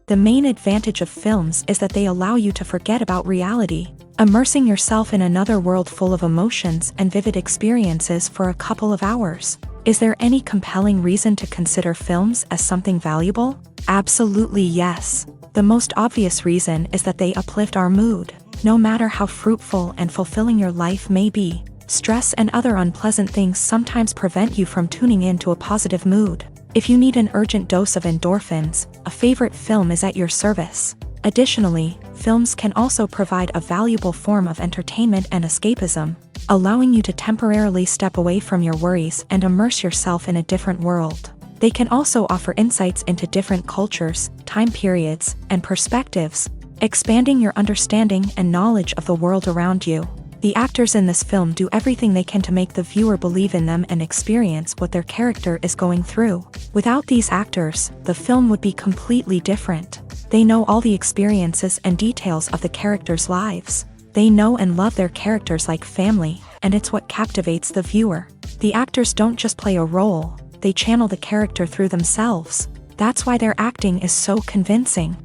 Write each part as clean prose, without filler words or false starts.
The main advantage of films is that they allow you to forget about reality, immersing yourself in another world full of emotions and vivid experiences for a couple of hours. Is there any compelling reason to consider films as something valuable? Absolutely yes. The most obvious reason is that they uplift our mood. No matter how fruitful and fulfilling your life may be, stress and other unpleasant things sometimes prevent you from tuning into a positive mood. If you need an urgent dose of endorphins, a favorite film is at your service. Additionally, films can also provide a valuable form of entertainment and escapism, allowing you to temporarily step away from your worries and immerse yourself in a different world. They can also offer insights into different cultures, time periods, and perspectives, expanding your understanding and knowledge of the world around you. The actors in this film do everything they can to make the viewer believe in them and experience what their character is going through. Without these actors, the film would be completely different. They know all the experiences and details of the characters' lives. They know and love their characters like family, and it's what captivates the viewer. The actors don't just play a role, they channel the character through themselves. That's why their acting is so convincing.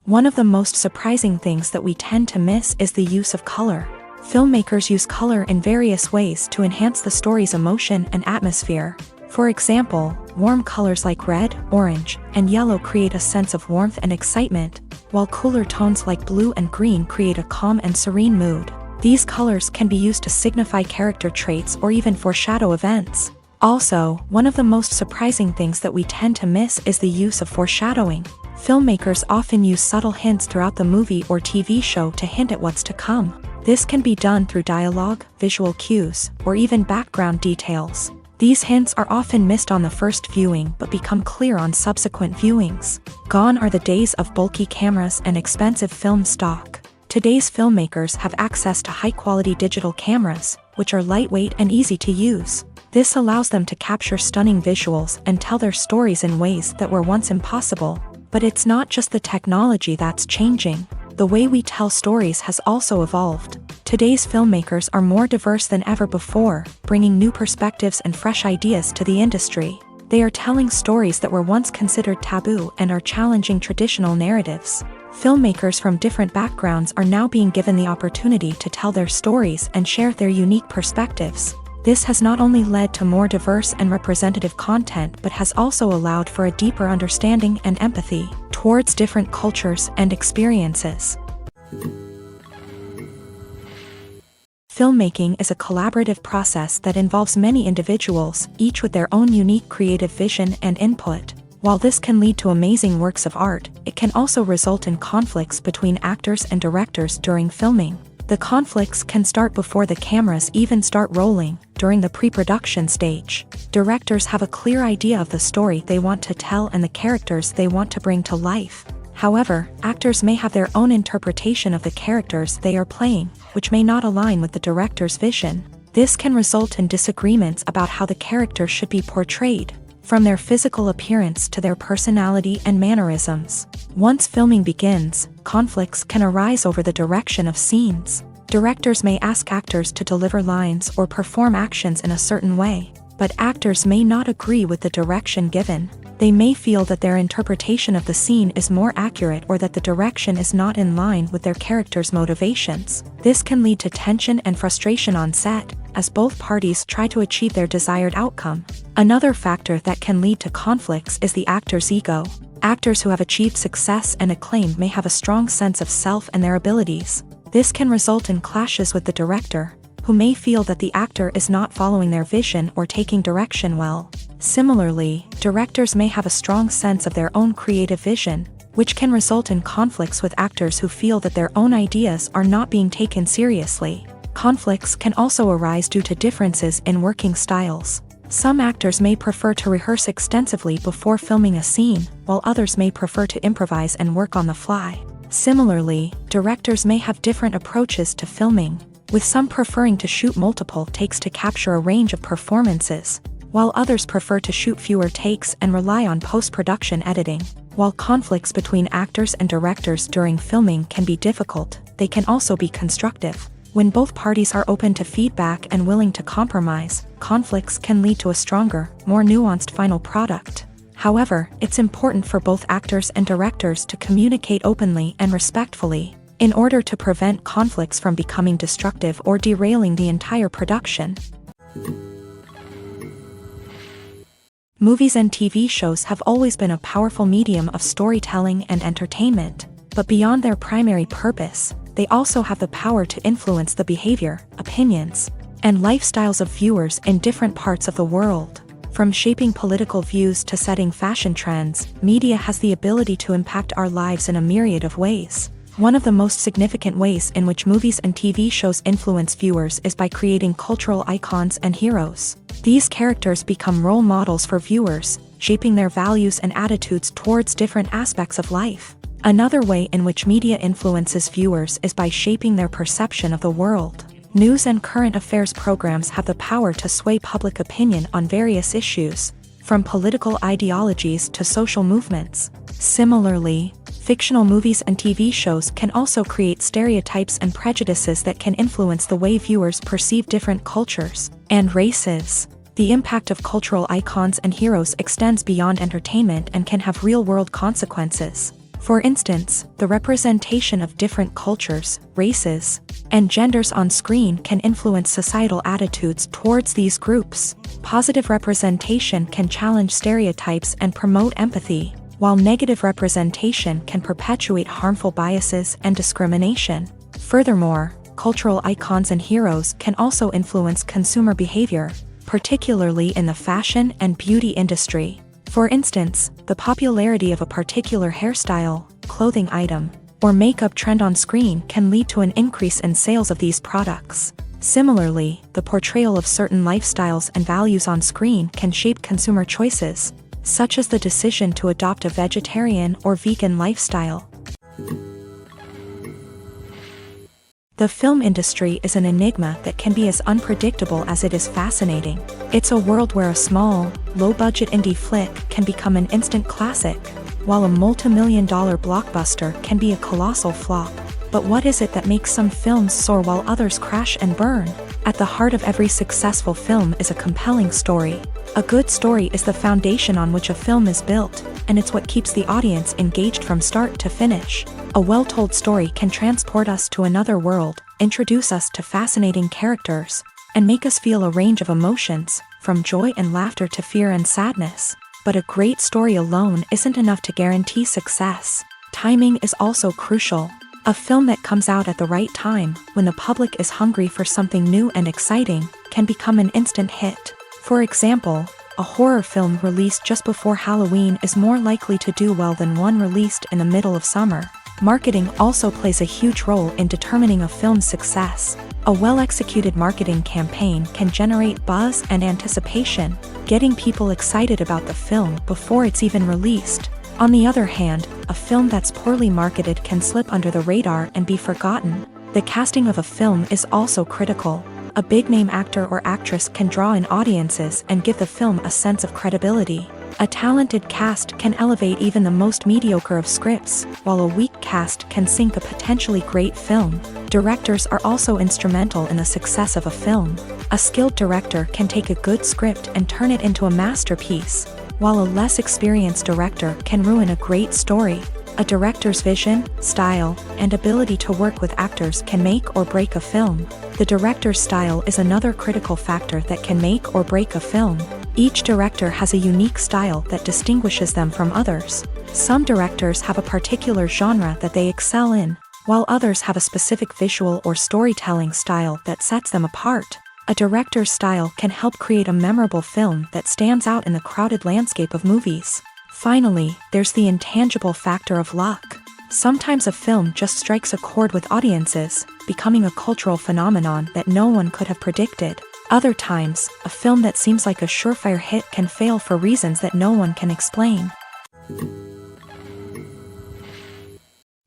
One of the most surprising things that we tend to miss is the use of color. Filmmakers use color in various ways to enhance the story's emotion and atmosphere. For example, warm colors like red, orange, and yellow create a sense of warmth and excitement, while cooler tones like blue and green create a calm and serene mood. These colors can be used to signify character traits or even foreshadow events. Also, one of the most surprising things that we tend to miss is the use of foreshadowing. Filmmakers often use subtle hints throughout the movie or TV show to hint at what's to come. This can be done through dialogue, visual cues, or even background details. These hints are often missed on the first viewing but become clear on subsequent viewings. Gone are the days of bulky cameras and expensive film stock. Today's filmmakers have access to high-quality digital cameras, which are lightweight and easy to use. This allows them to capture stunning visuals and tell their stories in ways that were once impossible. But it's not just the technology that's changing. The way we tell stories has also evolved. Today's filmmakers are more diverse than ever before, bringing new perspectives and fresh ideas to the industry. They are telling stories that were once considered taboo and are challenging traditional narratives. Filmmakers from different backgrounds are now being given the opportunity to tell their stories and share their unique perspectives. This has not only led to more diverse and representative content but has also allowed for a deeper understanding and empathy towards different cultures and experiences. Filmmaking is a collaborative process that involves many individuals, each with their own unique creative vision and input. While this can lead to amazing works of art, it can also result in conflicts between actors and directors during filming. The conflicts can start before the cameras even start rolling, during the pre-production stage. Directors have a clear idea of the story they want to tell and the characters they want to bring to life. However, actors may have their own interpretation of the characters they are playing, which may not align with the director's vision. This can result in disagreements about how the characters should be portrayed, from their physical appearance to their personality and mannerisms. Once filming begins, conflicts can arise over the direction of scenes. Directors may ask actors to deliver lines or perform actions in a certain way, but actors may not agree with the direction given. They may feel that their interpretation of the scene is more accurate or that the direction is not in line with their character's motivations. This can lead to tension and frustration on set, as both parties try to achieve their desired outcome. Another factor that can lead to conflicts is the actor's ego. Actors who have achieved success and acclaim may have a strong sense of self and their abilities. This can result in clashes with the director, who may feel that the actor is not following their vision or taking direction well. Similarly, directors may have a strong sense of their own creative vision, which can result in conflicts with actors who feel that their own ideas are not being taken seriously. Conflicts can also arise due to differences in working styles. Some actors may prefer to rehearse extensively before filming a scene, while others may prefer to improvise and work on the fly. Similarly, directors may have different approaches to filming, with some preferring to shoot multiple takes to capture a range of performances, while others prefer to shoot fewer takes and rely on post-production editing. While conflicts between actors and directors during filming can be difficult, they can also be constructive. When both parties are open to feedback and willing to compromise, conflicts can lead to a stronger, more nuanced final product. However, it's important for both actors and directors to communicate openly and respectfully, in order to prevent conflicts from becoming destructive or derailing the entire production. Movies and TV shows have always been a powerful medium of storytelling and entertainment, but beyond their primary purpose, they also have the power to influence the behavior, opinions, and lifestyles of viewers in different parts of the world. From shaping political views to setting fashion trends, media has the ability to impact our lives in a myriad of ways. One of the most significant ways in which movies and TV shows influence viewers is by creating cultural icons and heroes. These characters become role models for viewers, shaping their values and attitudes towards different aspects of life. Another way in which media influences viewers is by shaping their perception of the world. News and current affairs programs have the power to sway public opinion on various issues, from political ideologies to social movements. Similarly, fictional movies and TV shows can also create stereotypes and prejudices that can influence the way viewers perceive different cultures and races. The impact of cultural icons and heroes extends beyond entertainment and can have real-world consequences. For instance, the representation of different cultures, races, and genders on screen can influence societal attitudes towards these groups. Positive representation can challenge stereotypes and promote empathy, while negative representation can perpetuate harmful biases and discrimination. Furthermore, cultural icons and heroes can also influence consumer behavior, particularly in the fashion and beauty industry. For instance, the popularity of a particular hairstyle, clothing item, or makeup trend on screen can lead to an increase in sales of these products. Similarly, the portrayal of certain lifestyles and values on screen can shape consumer choices, such as the decision to adopt a vegetarian or vegan lifestyle. The film industry is an enigma that can be as unpredictable as it is fascinating. It's a world where a small, low-budget indie flick can become an instant classic, while a multi-million-dollar blockbuster can be a colossal flop. But what is it that makes some films soar while others crash and burn? At the heart of every successful film is a compelling story. A good story is the foundation on which a film is built, and it's what keeps the audience engaged from start to finish. A well-told story can transport us to another world, introduce us to fascinating characters, and make us feel a range of emotions, from joy and laughter to fear and sadness. But a great story alone isn't enough to guarantee success. Timing is also crucial. A film that comes out at the right time, when the public is hungry for something new and exciting, can become an instant hit. For example, a horror film released just before Halloween is more likely to do well than one released in the middle of summer. Marketing also plays a huge role in determining a film's success. A well-executed marketing campaign can generate buzz and anticipation, getting people excited about the film before it's even released. On the other hand, a film that's poorly marketed can slip under the radar and be forgotten. The casting of a film is also critical. A big-name actor or actress can draw in audiences and give the film a sense of credibility. A talented cast can elevate even the most mediocre of scripts, while a weak cast can sink a potentially great film. Directors are also instrumental in the success of a film. A skilled director can take a good script and turn it into a masterpiece, while a less experienced director can ruin a great story. A director's vision, style, and ability to work with actors can make or break a film. The director's style is another critical factor that can make or break a film. Each director has a unique style that distinguishes them from others. Some directors have a particular genre that they excel in, while others have a specific visual or storytelling style that sets them apart. A director's style can help create a memorable film that stands out in the crowded landscape of movies. Finally, there's the intangible factor of luck. Sometimes a film just strikes a chord with audiences, becoming a cultural phenomenon that no one could have predicted. Other times, a film that seems like a surefire hit can fail for reasons that no one can explain.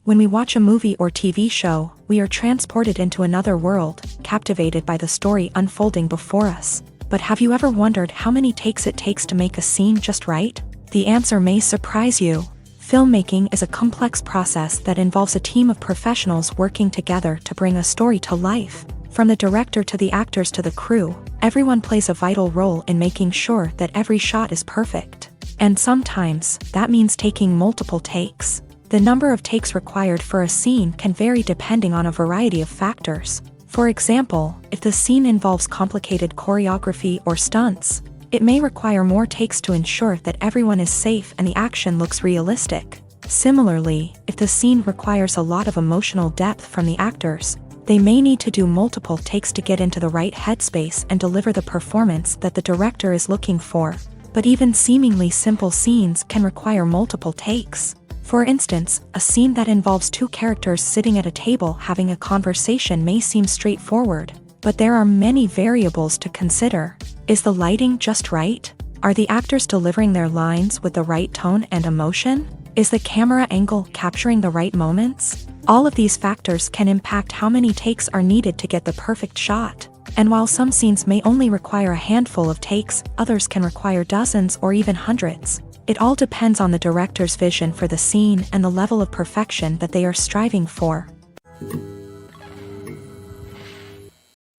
When we watch a movie or TV show, we are transported into another world, captivated by the story unfolding before us. But have you ever wondered how many takes it takes to make a scene just right? The answer may surprise you. Filmmaking is a complex process that involves a team of professionals working together to bring a story to life. From the director to the actors to the crew, everyone plays a vital role in making sure that every shot is perfect. And sometimes, that means taking multiple takes. The number of takes required for a scene can vary depending on a variety of factors. For example, if the scene involves complicated choreography or stunts, it may require more takes to ensure that everyone is safe and the action looks realistic. Similarly, if the scene requires a lot of emotional depth from the actors, they may need to do multiple takes to get into the right headspace and deliver the performance that the director is looking for. But even seemingly simple scenes can require multiple takes. For instance, a scene that involves two characters sitting at a table having a conversation may seem straightforward, but there are many variables to consider. Is the lighting just right? Are the actors delivering their lines with the right tone and emotion? Is the camera angle capturing the right moments? All of these factors can impact how many takes are needed to get the perfect shot. And while some scenes may only require a handful of takes, others can require dozens or even hundreds. It all depends on the director's vision for the scene and the level of perfection that they are striving for.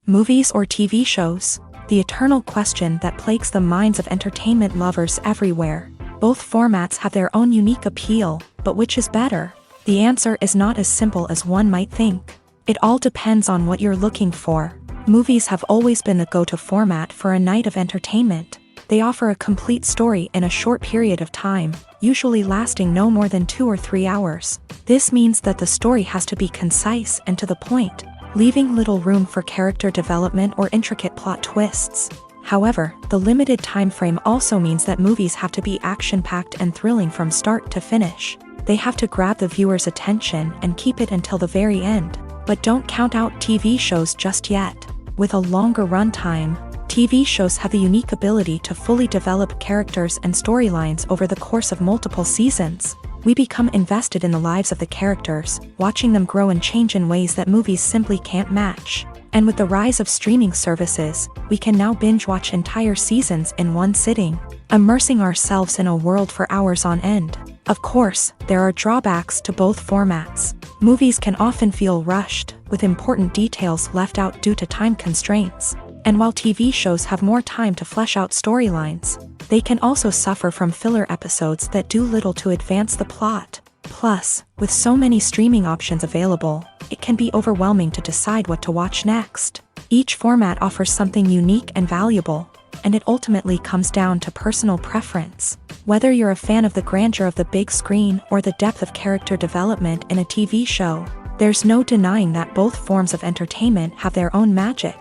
Movies or TV shows? The eternal question that plagues the minds of entertainment lovers everywhere. Both formats have their own unique appeal, but which is better? The answer is not as simple as one might think. It all depends on what you're looking for. Movies have always been the go-to format for a night of entertainment. They offer a complete story in a short period of time, usually lasting no more than 2 or 3 hours. This means that the story has to be concise and to the point, leaving little room for character development or intricate plot twists. However, the limited time frame also means that movies have to be action-packed and thrilling from start to finish. They have to grab the viewer's attention and keep it until the very end. But don't count out TV shows just yet. With a longer runtime, TV shows have the unique ability to fully develop characters and storylines over the course of multiple seasons. We become invested in the lives of the characters, watching them grow and change in ways that movies simply can't match. And with the rise of streaming services, we can now binge-watch entire seasons in one sitting, immersing ourselves in a world for hours on end. Of course, there are drawbacks to both formats. Movies can often feel rushed, with important details left out due to time constraints. And while TV shows have more time to flesh out storylines, they can also suffer from filler episodes that do little to advance the plot. Plus, with so many streaming options available, it can be overwhelming to decide what to watch next. Each format offers something unique and valuable, and it ultimately comes down to personal preference. Whether you're a fan of the grandeur of the big screen or the depth of character development in a TV show, there's no denying that both forms of entertainment have their own magic.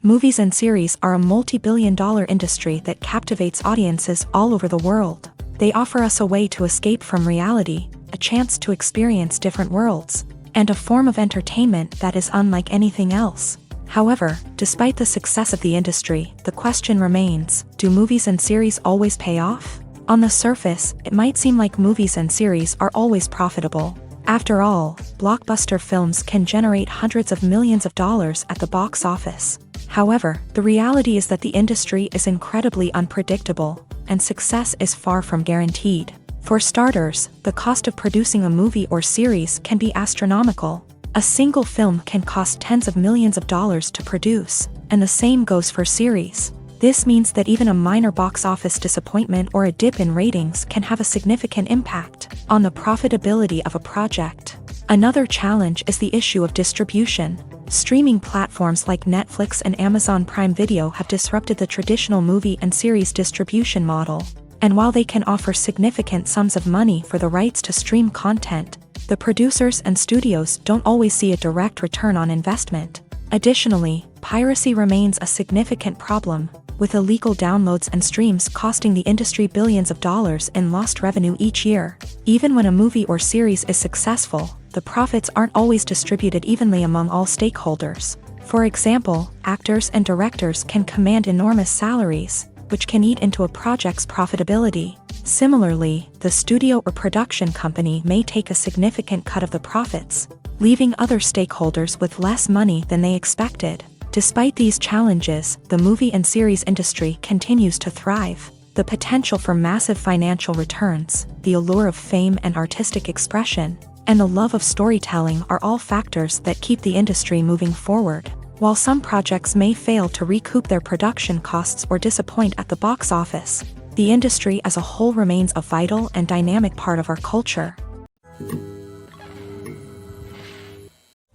Movies and series are a multi-billion-dollar industry that captivates audiences all over the world. They offer us a way to escape from reality, a chance to experience different worlds, and a form of entertainment that is unlike anything else. However, despite the success of the industry, the question remains, do movies and series always pay off? On the surface, it might seem like movies and series are always profitable. After all, blockbuster films can generate hundreds of millions of dollars at the box office. However, the reality is that the industry is incredibly unpredictable, and success is far from guaranteed. For starters, the cost of producing a movie or series can be astronomical. A single film can cost tens of millions of dollars to produce, and the same goes for series. This means that even a minor box office disappointment or a dip in ratings can have a significant impact on the profitability of a project. Another challenge is the issue of distribution. Streaming platforms like Netflix and Amazon Prime Video have disrupted the traditional movie and series distribution model. And while they can offer significant sums of money for the rights to stream content, the producers and studios don't always see a direct return on investment. Additionally, piracy remains a significant problem, with illegal downloads and streams costing the industry billions of dollars in lost revenue each year. Even when a movie or series is successful, the profits aren't always distributed evenly among all stakeholders. For example, actors and directors can command enormous salaries, which can eat into a project's profitability. Similarly, the studio or production company may take a significant cut of the profits, leaving other stakeholders with less money than they expected. Despite these challenges, the movie and series industry continues to thrive. The potential for massive financial returns, the allure of fame and artistic expression, and the love of storytelling are all factors that keep the industry moving forward. While some projects may fail to recoup their production costs or disappoint at the box office, the industry as a whole remains a vital and dynamic part of our culture.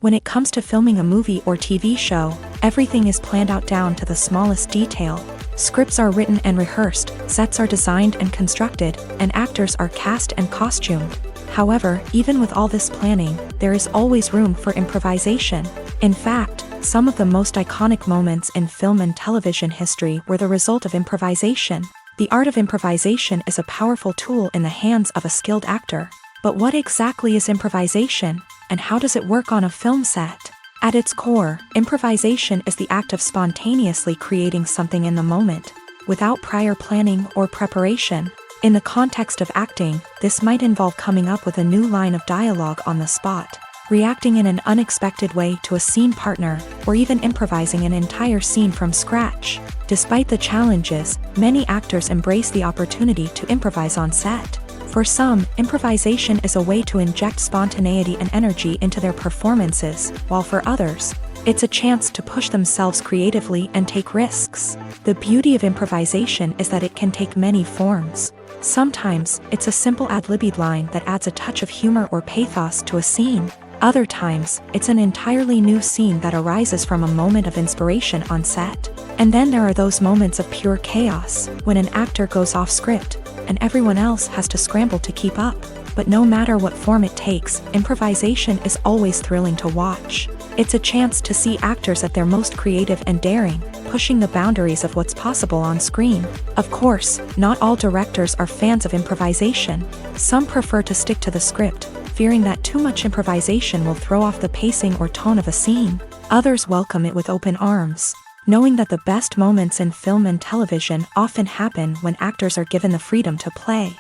When it comes to filming a movie or TV show, everything is planned out down to the smallest detail. Scripts are written and rehearsed, sets are designed and constructed, and actors are cast and costumed. However, even with all this planning, there is always room for improvisation. In fact, some of the most iconic moments in film and television history were the result of improvisation. The art of improvisation is a powerful tool in the hands of a skilled actor. But what exactly is improvisation, and how does it work on a film set? At its core, improvisation is the act of spontaneously creating something in the moment, without prior planning or preparation. In the context of acting, this might involve coming up with a new line of dialogue on the spot, reacting in an unexpected way to a scene partner, or even improvising an entire scene from scratch. Despite the challenges, many actors embrace the opportunity to improvise on set. For some, improvisation is a way to inject spontaneity and energy into their performances, while for others, it's a chance to push themselves creatively and take risks. The beauty of improvisation is that it can take many forms. Sometimes, it's a simple ad-libbed line that adds a touch of humor or pathos to a scene. Other times, it's an entirely new scene that arises from a moment of inspiration on set. And then there are those moments of pure chaos, when an actor goes off script, and everyone else has to scramble to keep up. But no matter what form it takes, improvisation is always thrilling to watch. It's a chance to see actors at their most creative and daring, pushing the boundaries of what's possible on screen. Of course, not all directors are fans of improvisation. Some prefer to stick to the script, fearing that too much improvisation will throw off the pacing or tone of a scene. Others welcome it with open arms, knowing that the best moments in film and television often happen when actors are given the freedom to play.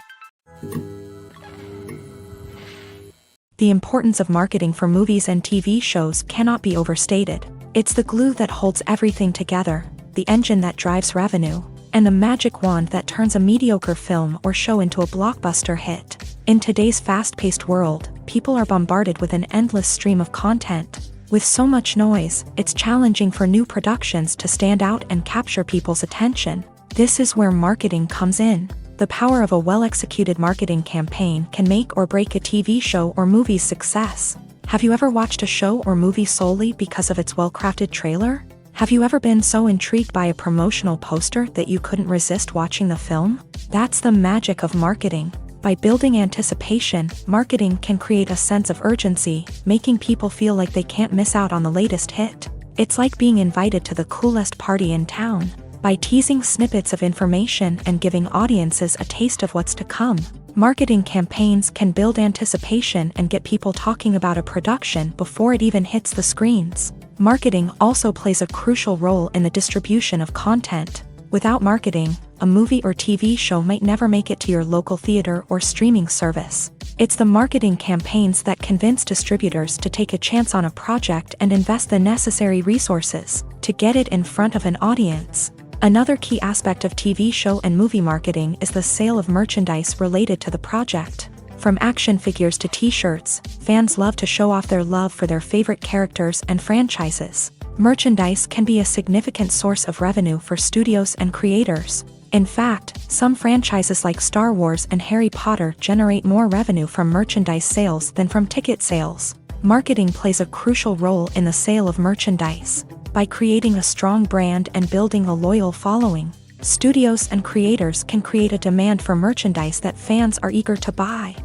The importance of marketing for movies and TV shows cannot be overstated. It's the glue that holds everything together, the engine that drives revenue, and the magic wand that turns a mediocre film or show into a blockbuster hit. In today's fast-paced world, people are bombarded with an endless stream of content. With so much noise, it's challenging for new productions to stand out and capture people's attention. This is where marketing comes in. The power of a well-executed marketing campaign can make or break a TV show or movie's success. Have you ever watched a show or movie solely because of its well-crafted trailer? Have you ever been so intrigued by a promotional poster that you couldn't resist watching the film? That's the magic of marketing. By building anticipation, marketing can create a sense of urgency, making people feel like they can't miss out on the latest hit. It's like being invited to the coolest party in town. By teasing snippets of information and giving audiences a taste of what's to come, marketing campaigns can build anticipation and get people talking about a production before it even hits the screens. Marketing also plays a crucial role in the distribution of content. Without marketing, a movie or TV show might never make it to your local theater or streaming service. It's the marketing campaigns that convince distributors to take a chance on a project and invest the necessary resources to get it in front of an audience. Another key aspect of TV show and movie marketing is the sale of merchandise related to the project. From action figures to t-shirts, fans love to show off their love for their favorite characters and franchises. Merchandise can be a significant source of revenue for studios and creators. In fact, some franchises like Star Wars and Harry Potter generate more revenue from merchandise sales than from ticket sales. Marketing plays a crucial role in the sale of merchandise. By creating a strong brand and building a loyal following, studios and creators can create a demand for merchandise that fans are eager to buy.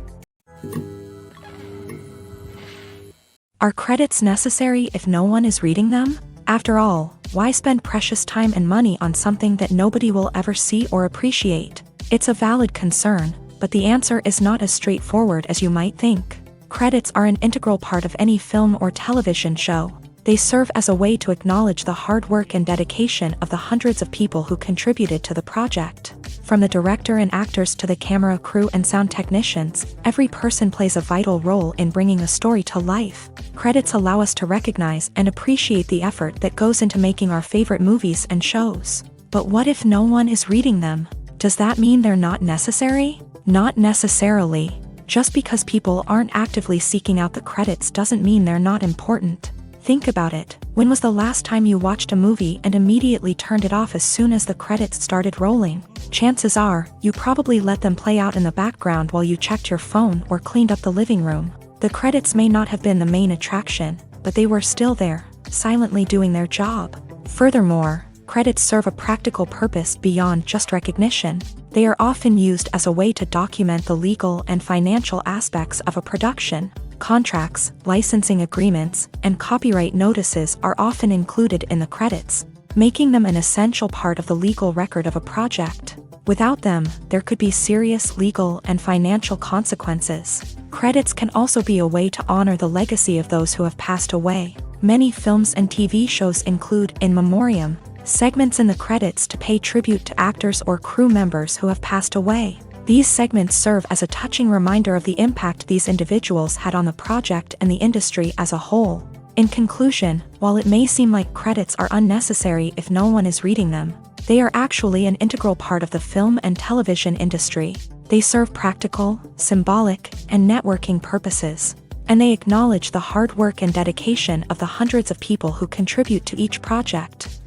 Are credits necessary if no one is reading them? After all, why spend precious time and money on something that nobody will ever see or appreciate? It's a valid concern, but the answer is not as straightforward as you might think. Credits are an integral part of any film or television show. They serve as a way to acknowledge the hard work and dedication of the hundreds of people who contributed to the project. From the director and actors to the camera crew and sound technicians, every person plays a vital role in bringing a story to life. Credits allow us to recognize and appreciate the effort that goes into making our favorite movies and shows. But what if no one is reading them? Does that mean they're not necessary? Not necessarily. Just because people aren't actively seeking out the credits doesn't mean they're not important. Think about it. When was the last time you watched a movie and immediately turned it off as soon as the credits started rolling? Chances are, you probably let them play out in the background while you checked your phone or cleaned up the living room. The credits may not have been the main attraction, but they were still there, silently doing their job. Furthermore, credits serve a practical purpose beyond just recognition. They are often used as a way to document the legal and financial aspects of a production. Contracts, licensing agreements, and copyright notices are often included in the credits, making them an essential part of the legal record of a project. Without them, there could be serious legal and financial consequences. Credits can also be a way to honor the legacy of those who have passed away. Many films and TV shows include in memoriam segments in the credits to pay tribute to actors or crew members who have passed away. These segments serve as a touching reminder of the impact these individuals had on the project and the industry as a whole. In conclusion, while it may seem like credits are unnecessary if no one is reading them, they are actually an integral part of the film and television industry. They serve practical, symbolic, and networking purposes, and they acknowledge the hard work and dedication of the hundreds of people who contribute to each project.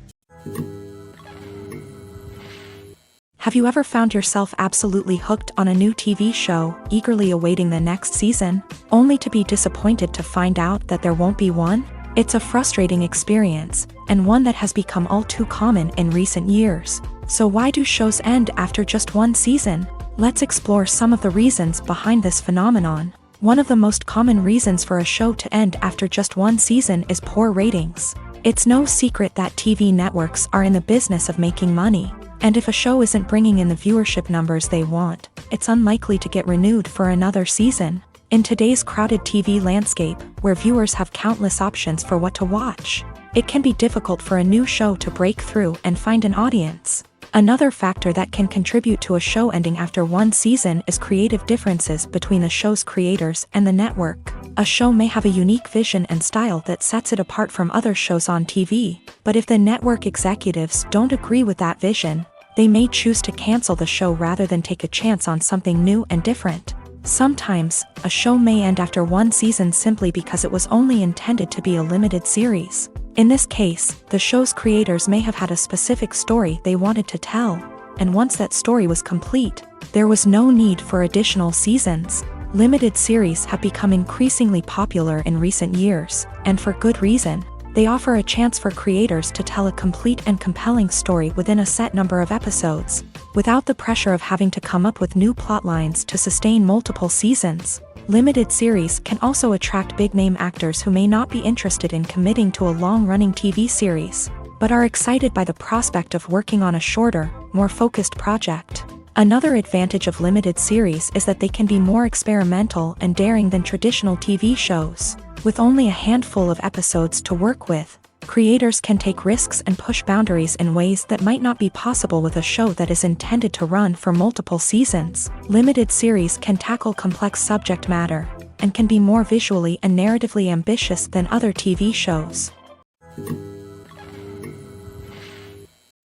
Have you ever found yourself absolutely hooked on a new TV show, eagerly awaiting the next season, only to be disappointed to find out that there won't be one? It's a frustrating experience, and one that has become all too common in recent years. So why do shows end after just one season? Let's explore some of the reasons behind this phenomenon. One of the most common reasons for a show to end after just one season is poor ratings. It's no secret that TV networks are in the business of making money. And if a show isn't bringing in the viewership numbers they want, it's unlikely to get renewed for another season. In today's crowded TV landscape, where viewers have countless options for what to watch, it can be difficult for a new show to break through and find an audience. Another factor that can contribute to a show ending after one season is creative differences between the show's creators and the network. A show may have a unique vision and style that sets it apart from other shows on TV, but if the network executives don't agree with that vision, they may choose to cancel the show rather than take a chance on something new and different. Sometimes, a show may end after one season simply because it was only intended to be a limited series. In this case, the show's creators may have had a specific story they wanted to tell, and once that story was complete, there was no need for additional seasons. Limited series have become increasingly popular in recent years, and for good reason. They offer a chance for creators to tell a complete and compelling story within a set number of episodes, without the pressure of having to come up with new plotlines to sustain multiple seasons. Limited series can also attract big-name actors who may not be interested in committing to a long-running TV series, but are excited by the prospect of working on a shorter, more focused project. Another advantage of limited series is that they can be more experimental and daring than traditional TV shows. With only a handful of episodes to work with, creators can take risks and push boundaries in ways that might not be possible with a show that is intended to run for multiple seasons. Limited series can tackle complex subject matter, and can be more visually and narratively ambitious than other TV shows.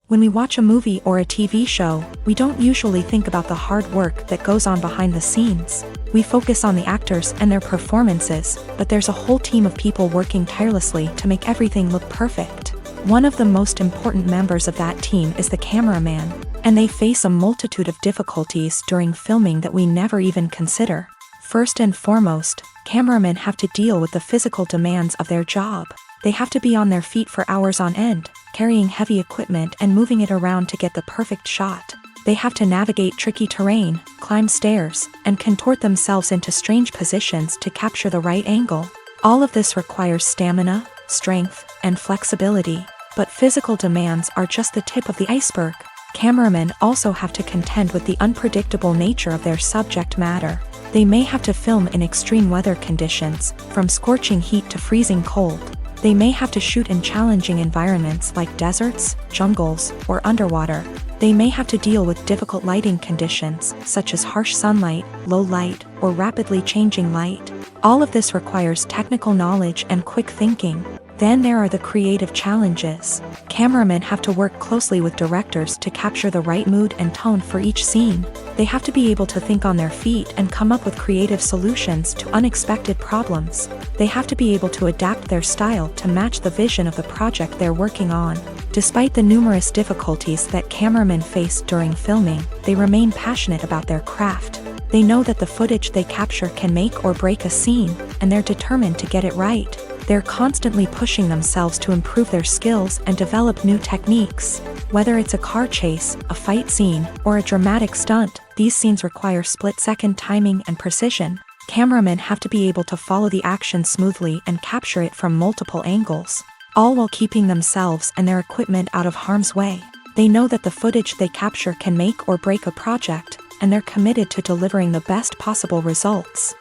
When we watch a movie or a TV show, we don't usually think about the hard work that goes on behind the scenes. We focus on the actors and their performances, but there's a whole team of people working tirelessly to make everything look perfect. One of the most important members of that team is the cameraman, and they face a multitude of difficulties during filming that we never even consider. First and foremost, cameramen have to deal with the physical demands of their job. They have to be on their feet for hours on end, carrying heavy equipment and moving it around to get the perfect shot. They have to navigate tricky terrain, climb stairs, and contort themselves into strange positions to capture the right angle. All of this requires stamina, strength, and flexibility. But physical demands are just the tip of the iceberg. Cameramen also have to contend with the unpredictable nature of their subject matter. They may have to film in extreme weather conditions, from scorching heat to freezing cold. They may have to shoot in challenging environments like deserts, jungles, or underwater. They may have to deal with difficult lighting conditions, such as harsh sunlight, low light, or rapidly changing light. All of this requires technical knowledge and quick thinking. Then there are the creative challenges. Cameramen have to work closely with directors to capture the right mood and tone for each scene. They have to be able to think on their feet and come up with creative solutions to unexpected problems. They have to be able to adapt their style to match the vision of the project they're working on. Despite the numerous difficulties that cameramen face during filming, they remain passionate about their craft. They know that the footage they capture can make or break a scene, and they're determined to get it right. They're constantly pushing themselves to improve their skills and develop new techniques. Whether it's a car chase, a fight scene, or a dramatic stunt, these scenes require split-second timing and precision. Cameramen have to be able to follow the action smoothly and capture it from multiple angles, all while keeping themselves and their equipment out of harm's way. They know that the footage they capture can make or break a project, and they're committed to delivering the best possible results.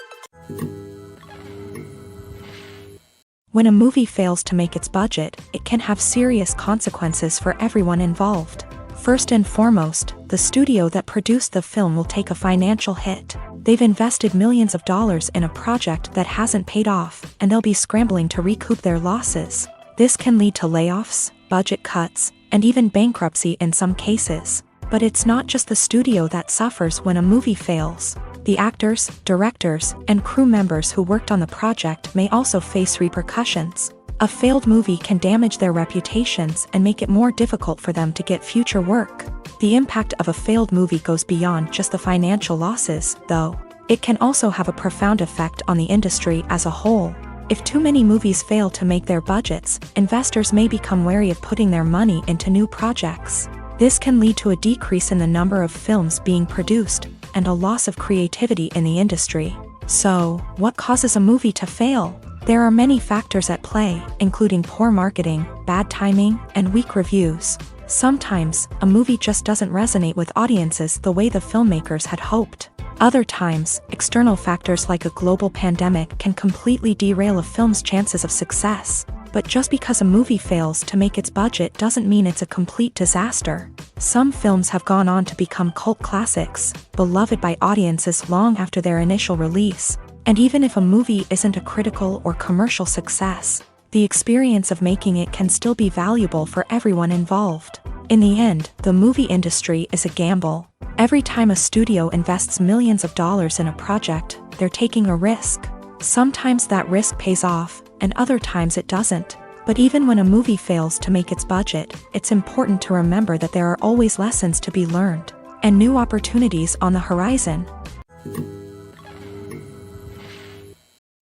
When a movie fails to make its budget, it can have serious consequences for everyone involved. First and foremost, the studio that produced the film will take a financial hit. They've invested millions of dollars in a project that hasn't paid off, and they'll be scrambling to recoup their losses. This can lead to layoffs, budget cuts, and even bankruptcy in some cases. But it's not just the studio that suffers when a movie fails. The actors, directors, and crew members who worked on the project may also face repercussions. A failed movie can damage their reputations and make it more difficult for them to get future work. The impact of a failed movie goes beyond just the financial losses, though. It can also have a profound effect on the industry as a whole. If too many movies fail to make their budgets, investors may become wary of putting their money into new projects. This can lead to a decrease in the number of films being produced, and a loss of creativity in the industry. So, what causes a movie to fail? There are many factors at play, including poor marketing, bad timing, and weak reviews. Sometimes, a movie just doesn't resonate with audiences the way the filmmakers had hoped. Other times, external factors like a global pandemic can completely derail a film's chances of success. But just because a movie fails to make its budget doesn't mean it's a complete disaster. Some films have gone on to become cult classics, beloved by audiences long after their initial release. And even if a movie isn't a critical or commercial success, the experience of making it can still be valuable for everyone involved. In the end, the movie industry is a gamble. Every time a studio invests millions of dollars in a project, they're taking a risk. Sometimes that risk pays off, and other times it doesn't. But even when a movie fails to make its budget, it's important to remember that there are always lessons to be learned, and new opportunities on the horizon.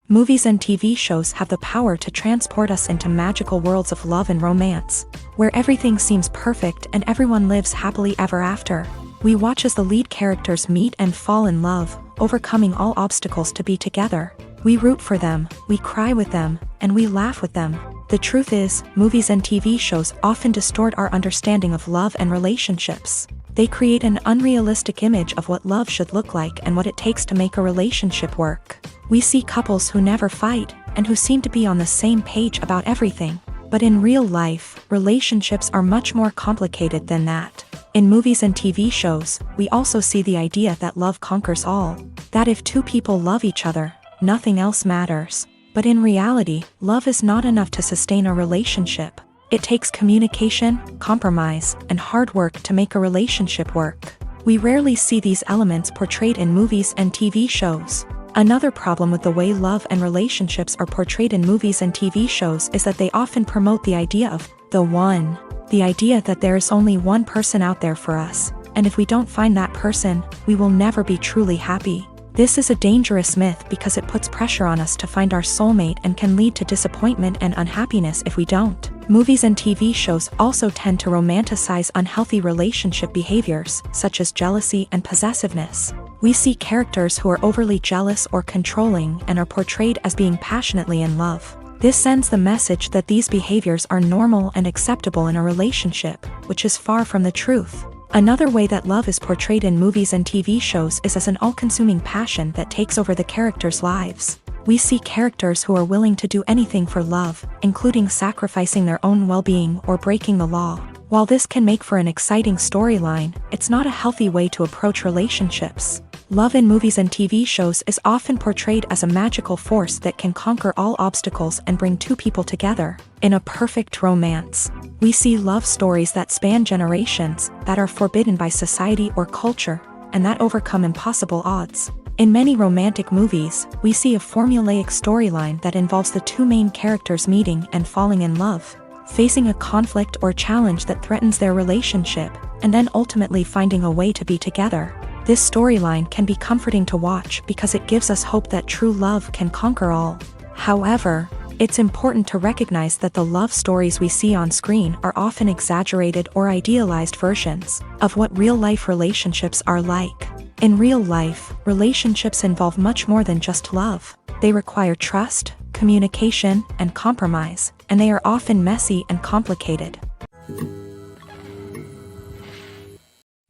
Movies and TV shows have the power to transport us into magical worlds of love and romance, where everything seems perfect and everyone lives happily ever after. We watch as the lead characters meet and fall in love, overcoming all obstacles to be together. We root for them, we cry with them, and we laugh with them. The truth is, movies and TV shows often distort our understanding of love and relationships. They create an unrealistic image of what love should look like and what it takes to make a relationship work. We see couples who never fight, and who seem to be on the same page about everything. But in real life, relationships are much more complicated than that. In movies and TV shows, we also see the idea that love conquers all. That if two people love each other, nothing else matters. But in reality, love is not enough to sustain a relationship. It takes communication, compromise, and hard work to make a relationship work. We rarely see these elements portrayed in movies and TV shows. Another problem with the way love and relationships are portrayed in movies and TV shows is that they often promote the idea of the one. The idea that there is only one person out there for us, and if we don't find that person, we will never be truly happy. This is a dangerous myth because it puts pressure on us to find our soulmate and can lead to disappointment and unhappiness if we don't. Movies and TV shows also tend to romanticize unhealthy relationship behaviors, such as jealousy and possessiveness. We see characters who are overly jealous or controlling and are portrayed as being passionately in love. This sends the message that these behaviors are normal and acceptable in a relationship, which is far from the truth. Another way that love is portrayed in movies and TV shows is as an all-consuming passion that takes over the characters' lives. We see characters who are willing to do anything for love, including sacrificing their own well-being or breaking the law. While this can make for an exciting storyline, it's not a healthy way to approach relationships. Love in movies and TV shows is often portrayed as a magical force that can conquer all obstacles and bring two people together. In a perfect romance, we see love stories that span generations, that are forbidden by society or culture, and that overcome impossible odds. In many romantic movies, we see a formulaic storyline that involves the two main characters meeting and falling in love, facing a conflict or challenge that threatens their relationship, and then ultimately finding a way to be together. This storyline can be comforting to watch because it gives us hope that true love can conquer all. However, it's important to recognize that the love stories we see on screen are often exaggerated or idealized versions of what real-life relationships are like. In real life, relationships involve much more than just love. They require trust, communication, and compromise, and they are often messy and complicated.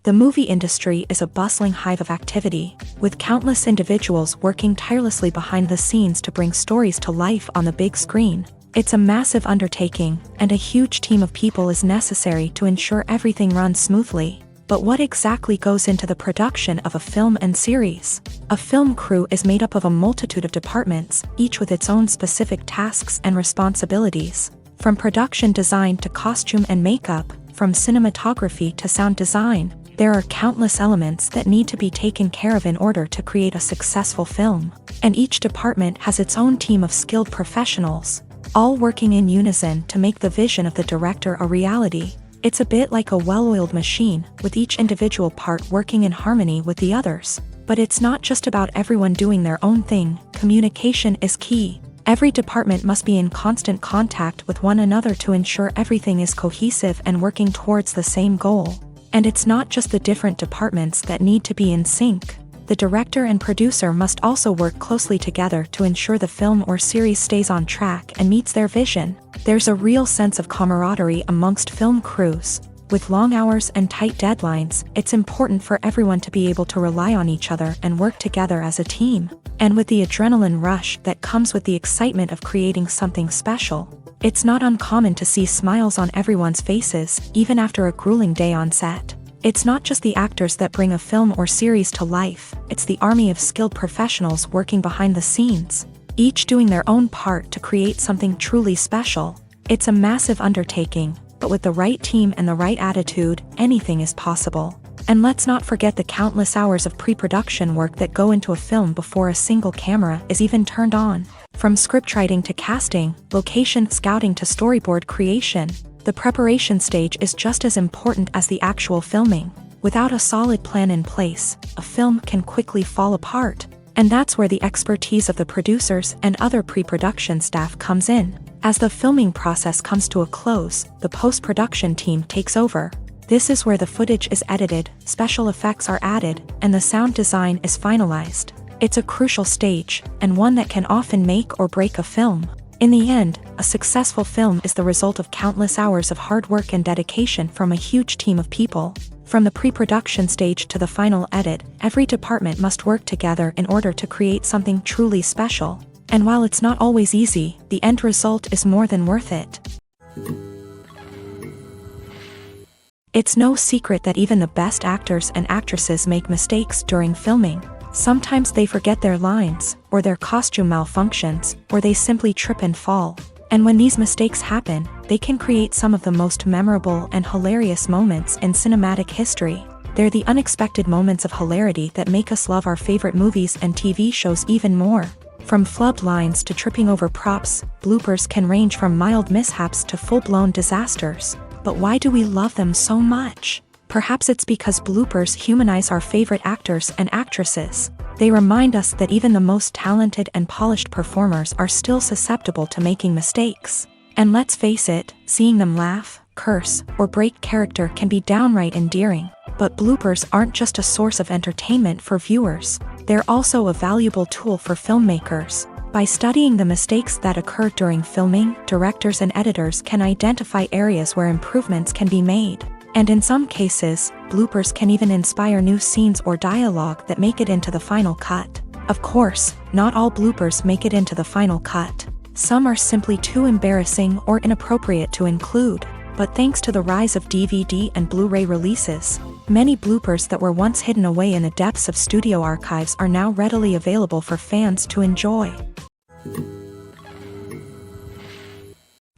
The movie industry is a bustling hive of activity, with countless individuals working tirelessly behind the scenes to bring stories to life on the big screen. It's a massive undertaking, and a huge team of people is necessary to ensure everything runs smoothly. But what exactly goes into the production of a film and series? A film crew is made up of a multitude of departments, each with its own specific tasks and responsibilities. From production design to costume and makeup, from cinematography to sound design, there are countless elements that need to be taken care of in order to create a successful film. And each department has its own team of skilled professionals, all working in unison to make the vision of the director a reality. It's a bit like a well-oiled machine, with each individual part working in harmony with the others. But it's not just about everyone doing their own thing. Communication is key. Every department must be in constant contact with one another to ensure everything is cohesive and working towards the same goal. And it's not just the different departments that need to be in sync. The director and producer must also work closely together to ensure the film or series stays on track and meets their vision. There's a real sense of camaraderie amongst film crews. With long hours and tight deadlines, it's important for everyone to be able to rely on each other and work together as a team. And with the adrenaline rush that comes with the excitement of creating something special, it's not uncommon to see smiles on everyone's faces, even after a grueling day on set. It's not just the actors that bring a film or series to life, it's the army of skilled professionals working behind the scenes, each doing their own part to create something truly special. It's a massive undertaking, but with the right team and the right attitude, anything is possible. And let's not forget the countless hours of pre-production work that go into a film before a single camera is even turned on. From scriptwriting to casting, location scouting to storyboard creation, the preparation stage is just as important as the actual filming. Without a solid plan in place, a film can quickly fall apart. And that's where the expertise of the producers and other pre-production staff comes in. As the filming process comes to a close, the post-production team takes over. This is where the footage is edited, special effects are added, and the sound design is finalized. It's a crucial stage, and one that can often make or break a film. In the end, a successful film is the result of countless hours of hard work and dedication from a huge team of people. From the pre-production stage to the final edit, every department must work together in order to create something truly special. And while it's not always easy, the end result is more than worth it. It's no secret that even the best actors and actresses make mistakes during filming. Sometimes they forget their lines, or their costume malfunctions, or they simply trip and fall. And when these mistakes happen, they can create some of the most memorable and hilarious moments in cinematic history. They're the unexpected moments of hilarity that make us love our favorite movies and TV shows even more. From flubbed lines to tripping over props, bloopers can range from mild mishaps to full-blown disasters. But why do we love them so much? Perhaps it's because bloopers humanize our favorite actors and actresses. They remind us that even the most talented and polished performers are still susceptible to making mistakes. And let's face it, seeing them laugh, curse, or break character can be downright endearing. But bloopers aren't just a source of entertainment for viewers. They're also a valuable tool for filmmakers. By studying the mistakes that occur during filming, directors and editors can identify areas where improvements can be made. And in some cases, bloopers can even inspire new scenes or dialogue that make it into the final cut. Of course, not all bloopers make it into the final cut. Some are simply too embarrassing or inappropriate to include. But thanks to the rise of DVD and Blu-ray releases, Many bloopers that were once hidden away in the depths of studio archives are now readily available for fans to enjoy.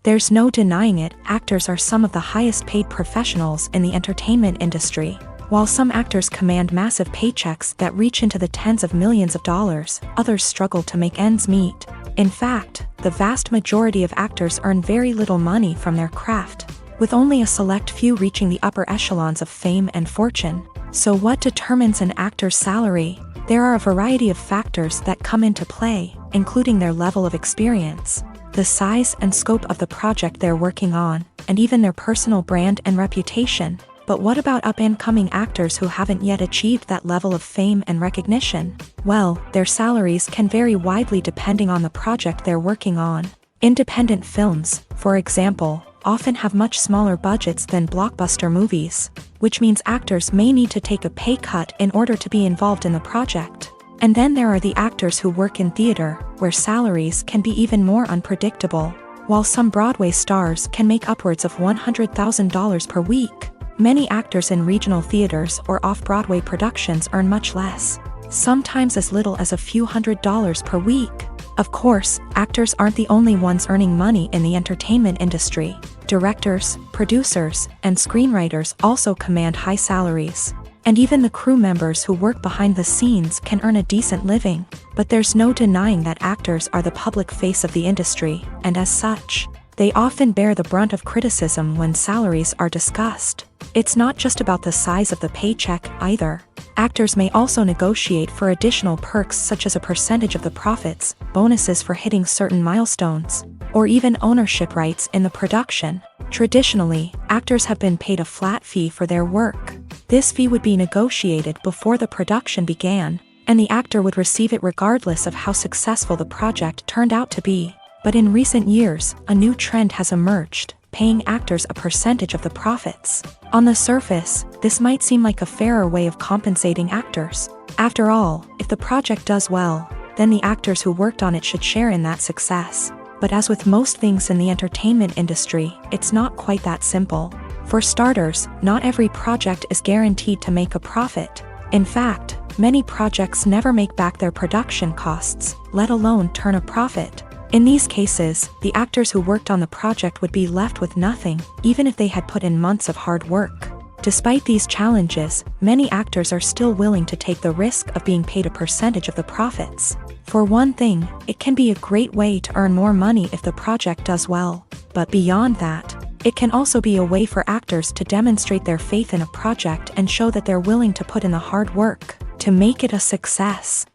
There's no denying it, actors are some of the highest paid professionals in the entertainment industry. While some actors command massive paychecks that reach into the tens of millions of dollars, others struggle to make ends meet. In fact, the vast majority of actors earn very little money from their craft, with only a select few reaching the upper echelons of fame and fortune. So what determines an actor's salary? There are a variety of factors that come into play, including their level of experience, the size and scope of the project they're working on, and even their personal brand and reputation. But what about up-and-coming actors who haven't yet achieved that level of fame and recognition? Well, their salaries can vary widely depending on the project they're working on. Independent films, for example, often have much smaller budgets than blockbuster movies, which means actors may need to take a pay cut in order to be involved in the project. And then there are the actors who work in theater, where salaries can be even more unpredictable. While some Broadway stars can make upwards of $100,000 per week, many actors in regional theaters or off-Broadway productions earn much less, sometimes as little as a few $100s per week. Of course, actors aren't the only ones earning money in the entertainment industry. Directors, producers, and screenwriters also command high salaries. And even the crew members who work behind the scenes can earn a decent living. But there's no denying that actors are the public face of the industry, and as such, they often bear the brunt of criticism when salaries are discussed. It's not just about the size of the paycheck, either. Actors may also negotiate for additional perks such as a percentage of the profits, bonuses for hitting certain milestones, or even ownership rights in the production. Traditionally, actors have been paid a flat fee for their work. This fee would be negotiated before the production began, and the actor would receive it regardless of how successful the project turned out to be. But in recent years, a new trend has emerged, paying actors a percentage of the profits. On the surface, this might seem like a fairer way of compensating actors. After all, if the project does well, then the actors who worked on it should share in that success. But as with most things in the entertainment industry, it's not quite that simple. For starters, not every project is guaranteed to make a profit. In fact, many projects never make back their production costs, let alone turn a profit. In these cases, the actors who worked on the project would be left with nothing, even if they had put in months of hard work. Despite these challenges, many actors are still willing to take the risk of being paid a percentage of the profits. For one thing, it can be a great way to earn more money if the project does well. But beyond that, it can also be a way for actors to demonstrate their faith in a project and show that they're willing to put in the hard work to make it a success.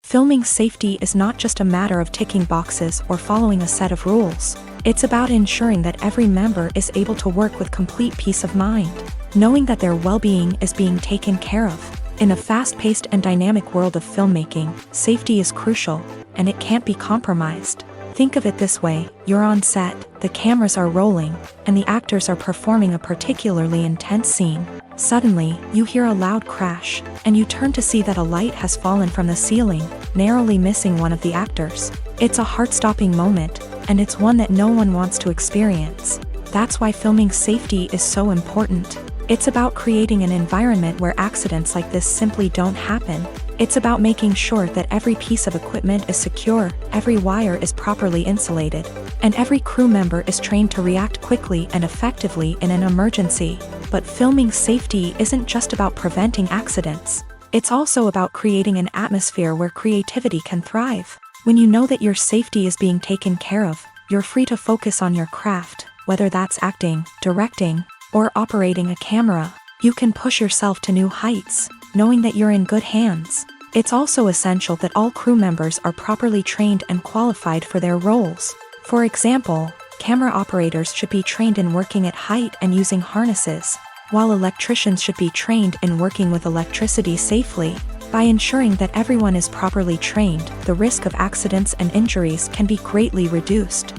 Filming safety is not just a matter of ticking boxes or following a set of rules. It's about ensuring that every member is able to work with complete peace of mind, knowing that their well-being is being taken care of. In a fast-paced and dynamic world of filmmaking, safety is crucial, and it can't be compromised. Think of it this way: you're on set, the cameras are rolling, and the actors are performing a particularly intense scene. Suddenly, you hear a loud crash, and you turn to see that a light has fallen from the ceiling, narrowly missing one of the actors. It's a heart-stopping moment, and it's one that no one wants to experience. That's why filming safety is so important. It's about creating an environment where accidents like this simply don't happen. It's about making sure that every piece of equipment is secure, every wire is properly insulated, and every crew member is trained to react quickly and effectively in an emergency. But filming safety isn't just about preventing accidents. It's also about creating an atmosphere where creativity can thrive. When you know that your safety is being taken care of, you're free to focus on your craft, whether that's acting, directing, or operating a camera. You can push yourself to new heights, knowing that you're in good hands. It's also essential that all crew members are properly trained and qualified for their roles. For example, camera operators should be trained in working at height and using harnesses, while electricians should be trained in working with electricity safely. By ensuring that everyone is properly trained, the risk of accidents and injuries can be greatly reduced.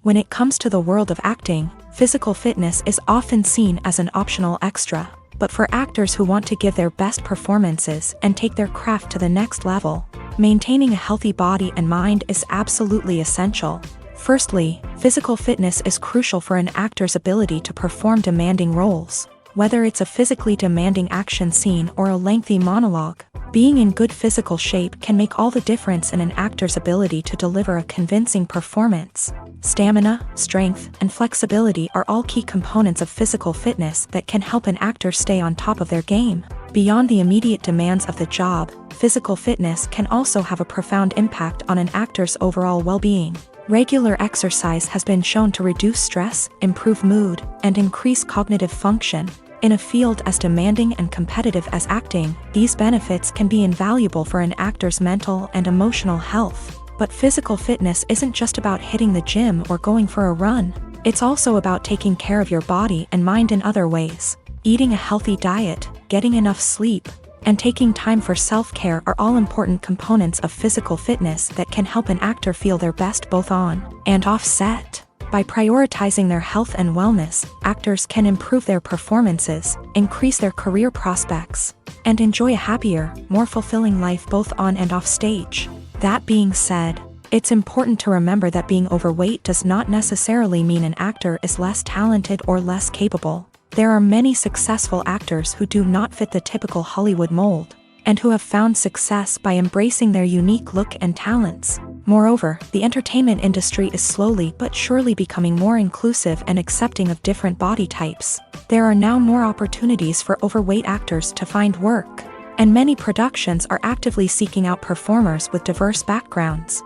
When it comes to the world of acting, physical fitness is often seen as an optional extra. But for actors who want to give their best performances and take their craft to the next level, maintaining a healthy body and mind is absolutely essential. Firstly, physical fitness is crucial for an actor's ability to perform demanding roles. Whether it's a physically demanding action scene or a lengthy monologue, being in good physical shape can make all the difference in an actor's ability to deliver a convincing performance. Stamina, strength, and flexibility are all key components of physical fitness that can help an actor stay on top of their game. Beyond the immediate demands of the job, physical fitness can also have a profound impact on an actor's overall well-being. Regular exercise has been shown to reduce stress, improve mood, and increase cognitive function. In a field as demanding and competitive as acting, these benefits can be invaluable for an actor's mental and emotional health. But physical fitness isn't just about hitting the gym or going for a run. It's also about taking care of your body and mind in other ways. Eating a healthy diet, getting enough sleep, and taking time for self-care are all important components of physical fitness that can help an actor feel their best both on and off set. By prioritizing their health and wellness, actors can improve their performances, increase their career prospects, and enjoy a happier, more fulfilling life both on and off stage. That being said, it's important to remember that being overweight does not necessarily mean an actor is less talented or less capable. There are many successful actors who do not fit the typical Hollywood mold, and who have found success by embracing their unique look and talents. Moreover, the entertainment industry is slowly but surely becoming more inclusive and accepting of different body types. There are now more opportunities for overweight actors to find work, and many productions are actively seeking out performers with diverse backgrounds.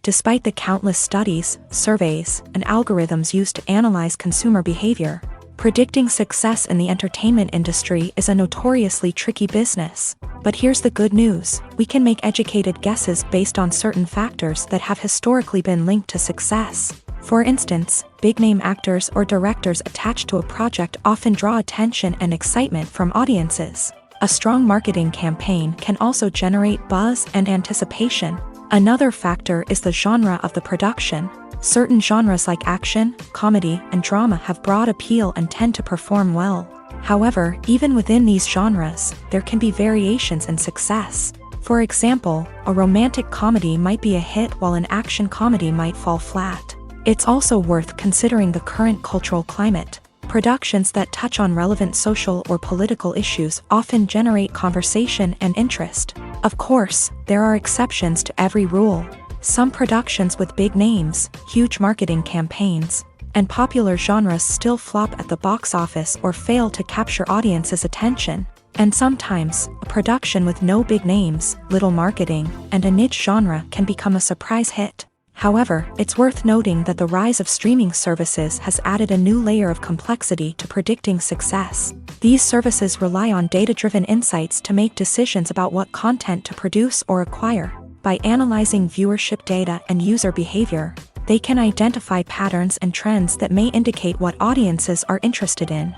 Despite the countless studies, surveys, and algorithms used to analyze consumer behavior, predicting success in the entertainment industry is a notoriously tricky business. But here's the good news: we can make educated guesses based on certain factors that have historically been linked to success. For instance, big-name actors or directors attached to a project often draw attention and excitement from audiences. A strong marketing campaign can also generate buzz and anticipation. Another factor is the genre of the production. Certain genres like action, comedy, and drama have broad appeal and tend to perform well. However, even within these genres, there can be variations in success. For example, a romantic comedy might be a hit while an action comedy might fall flat. It's also worth considering the current cultural climate. Productions that touch on relevant social or political issues often generate conversation and interest. Of course, there are exceptions to every rule. Some productions with big names, huge marketing campaigns, and popular genres still flop at the box office or fail to capture audiences' attention. And sometimes, a production with no big names, little marketing, and a niche genre can become a surprise hit. However, it's worth noting that the rise of streaming services has added a new layer of complexity to predicting success. These services rely on data-driven insights to make decisions about what content to produce or acquire. By analyzing viewership data and user behavior, they can identify patterns and trends that may indicate what audiences are interested in.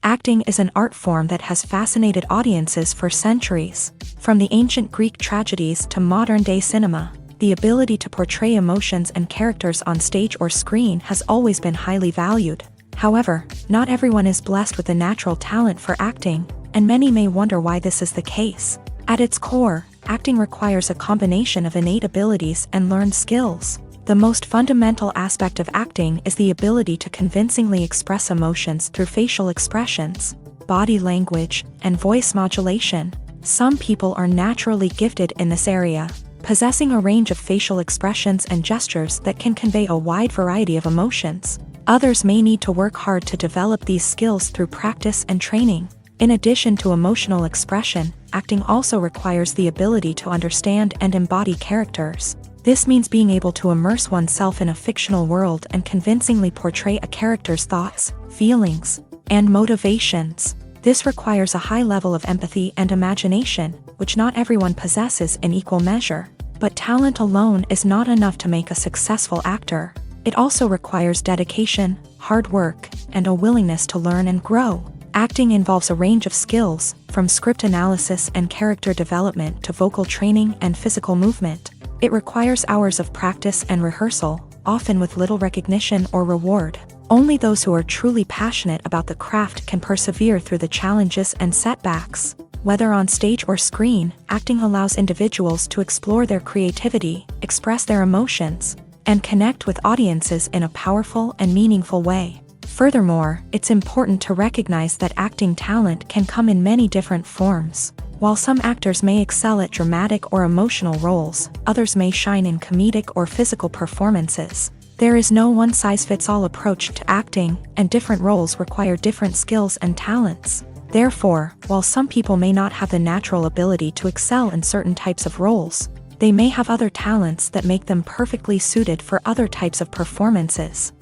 Acting is an art form that has fascinated audiences for centuries. From the ancient Greek tragedies to modern-day cinema, the ability to portray emotions and characters on stage or screen has always been highly valued. However, not everyone is blessed with a natural talent for acting, and many may wonder why this is the case. At its core, acting requires a combination of innate abilities and learned skills. The most fundamental aspect of acting is the ability to convincingly express emotions through facial expressions, body language, and voice modulation. Some people are naturally gifted in this area, possessing a range of facial expressions and gestures that can convey a wide variety of emotions. Others may need to work hard to develop these skills through practice and training. In addition to emotional expression, acting also requires the ability to understand and embody characters. This means being able to immerse oneself in a fictional world and convincingly portray a character's thoughts, feelings, and motivations. This requires a high level of empathy and imagination, which not everyone possesses in equal measure. But talent alone is not enough to make a successful actor. It also requires dedication, hard work, and a willingness to learn and grow. Acting involves a range of skills, from script analysis and character development to vocal training and physical movement. It requires hours of practice and rehearsal, often with little recognition or reward. Only those who are truly passionate about the craft can persevere through the challenges and setbacks. Whether on stage or screen, acting allows individuals to explore their creativity, express their emotions, and connect with audiences in a powerful and meaningful way. Furthermore, it's important to recognize that acting talent can come in many different forms. While some actors may excel at dramatic or emotional roles, others may shine in comedic or physical performances. There is no one-size-fits-all approach to acting, and different roles require different skills and talents. Therefore, while some people may not have the natural ability to excel in certain types of roles, they may have other talents that make them perfectly suited for other types of performances.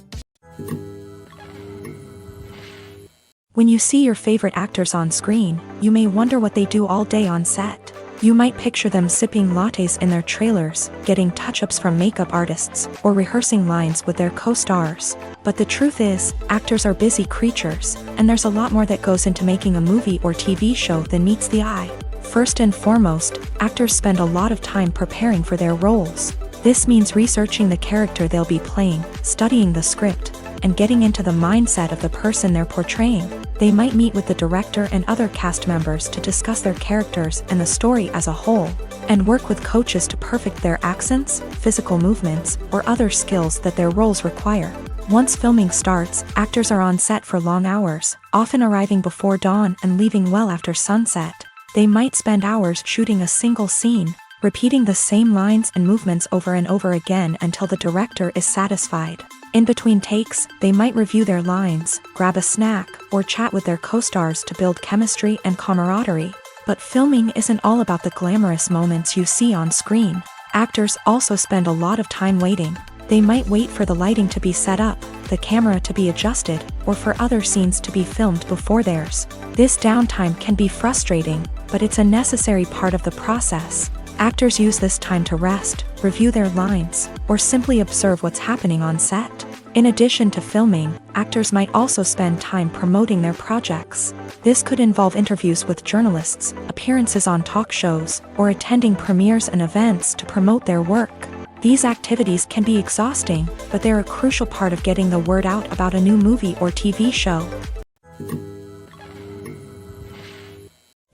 When you see your favorite actors on screen, you may wonder what they do all day on set. You might picture them sipping lattes in their trailers, getting touch-ups from makeup artists, or rehearsing lines with their co-stars. But the truth is, actors are busy creatures, and there's a lot more that goes into making a movie or TV show than meets the eye. First and foremost, actors spend a lot of time preparing for their roles. This means researching the character they'll be playing, studying the script, and getting into the mindset of the person they're portraying. They might meet with the director and other cast members to discuss their characters and the story as a whole, and work with coaches to perfect their accents, physical movements, or other skills that their roles require. Once filming starts, actors are on set for long hours, often arriving before dawn and leaving well after sunset. They might spend hours shooting a single scene, repeating the same lines and movements over and over again until the director is satisfied. In between takes, they might review their lines, grab a snack, or chat with their co-stars to build chemistry and camaraderie. But filming isn't all about the glamorous moments you see on screen. Actors also spend a lot of time waiting. They might wait for the lighting to be set up, the camera to be adjusted, or for other scenes to be filmed before theirs. This downtime can be frustrating, but it's a necessary part of the process. Actors use this time to rest, review their lines, or simply observe what's happening on set. In addition to filming, actors might also spend time promoting their projects. This could involve interviews with journalists, appearances on talk shows, or attending premieres and events to promote their work. These activities can be exhausting, but they're a crucial part of getting the word out about a new movie or TV show.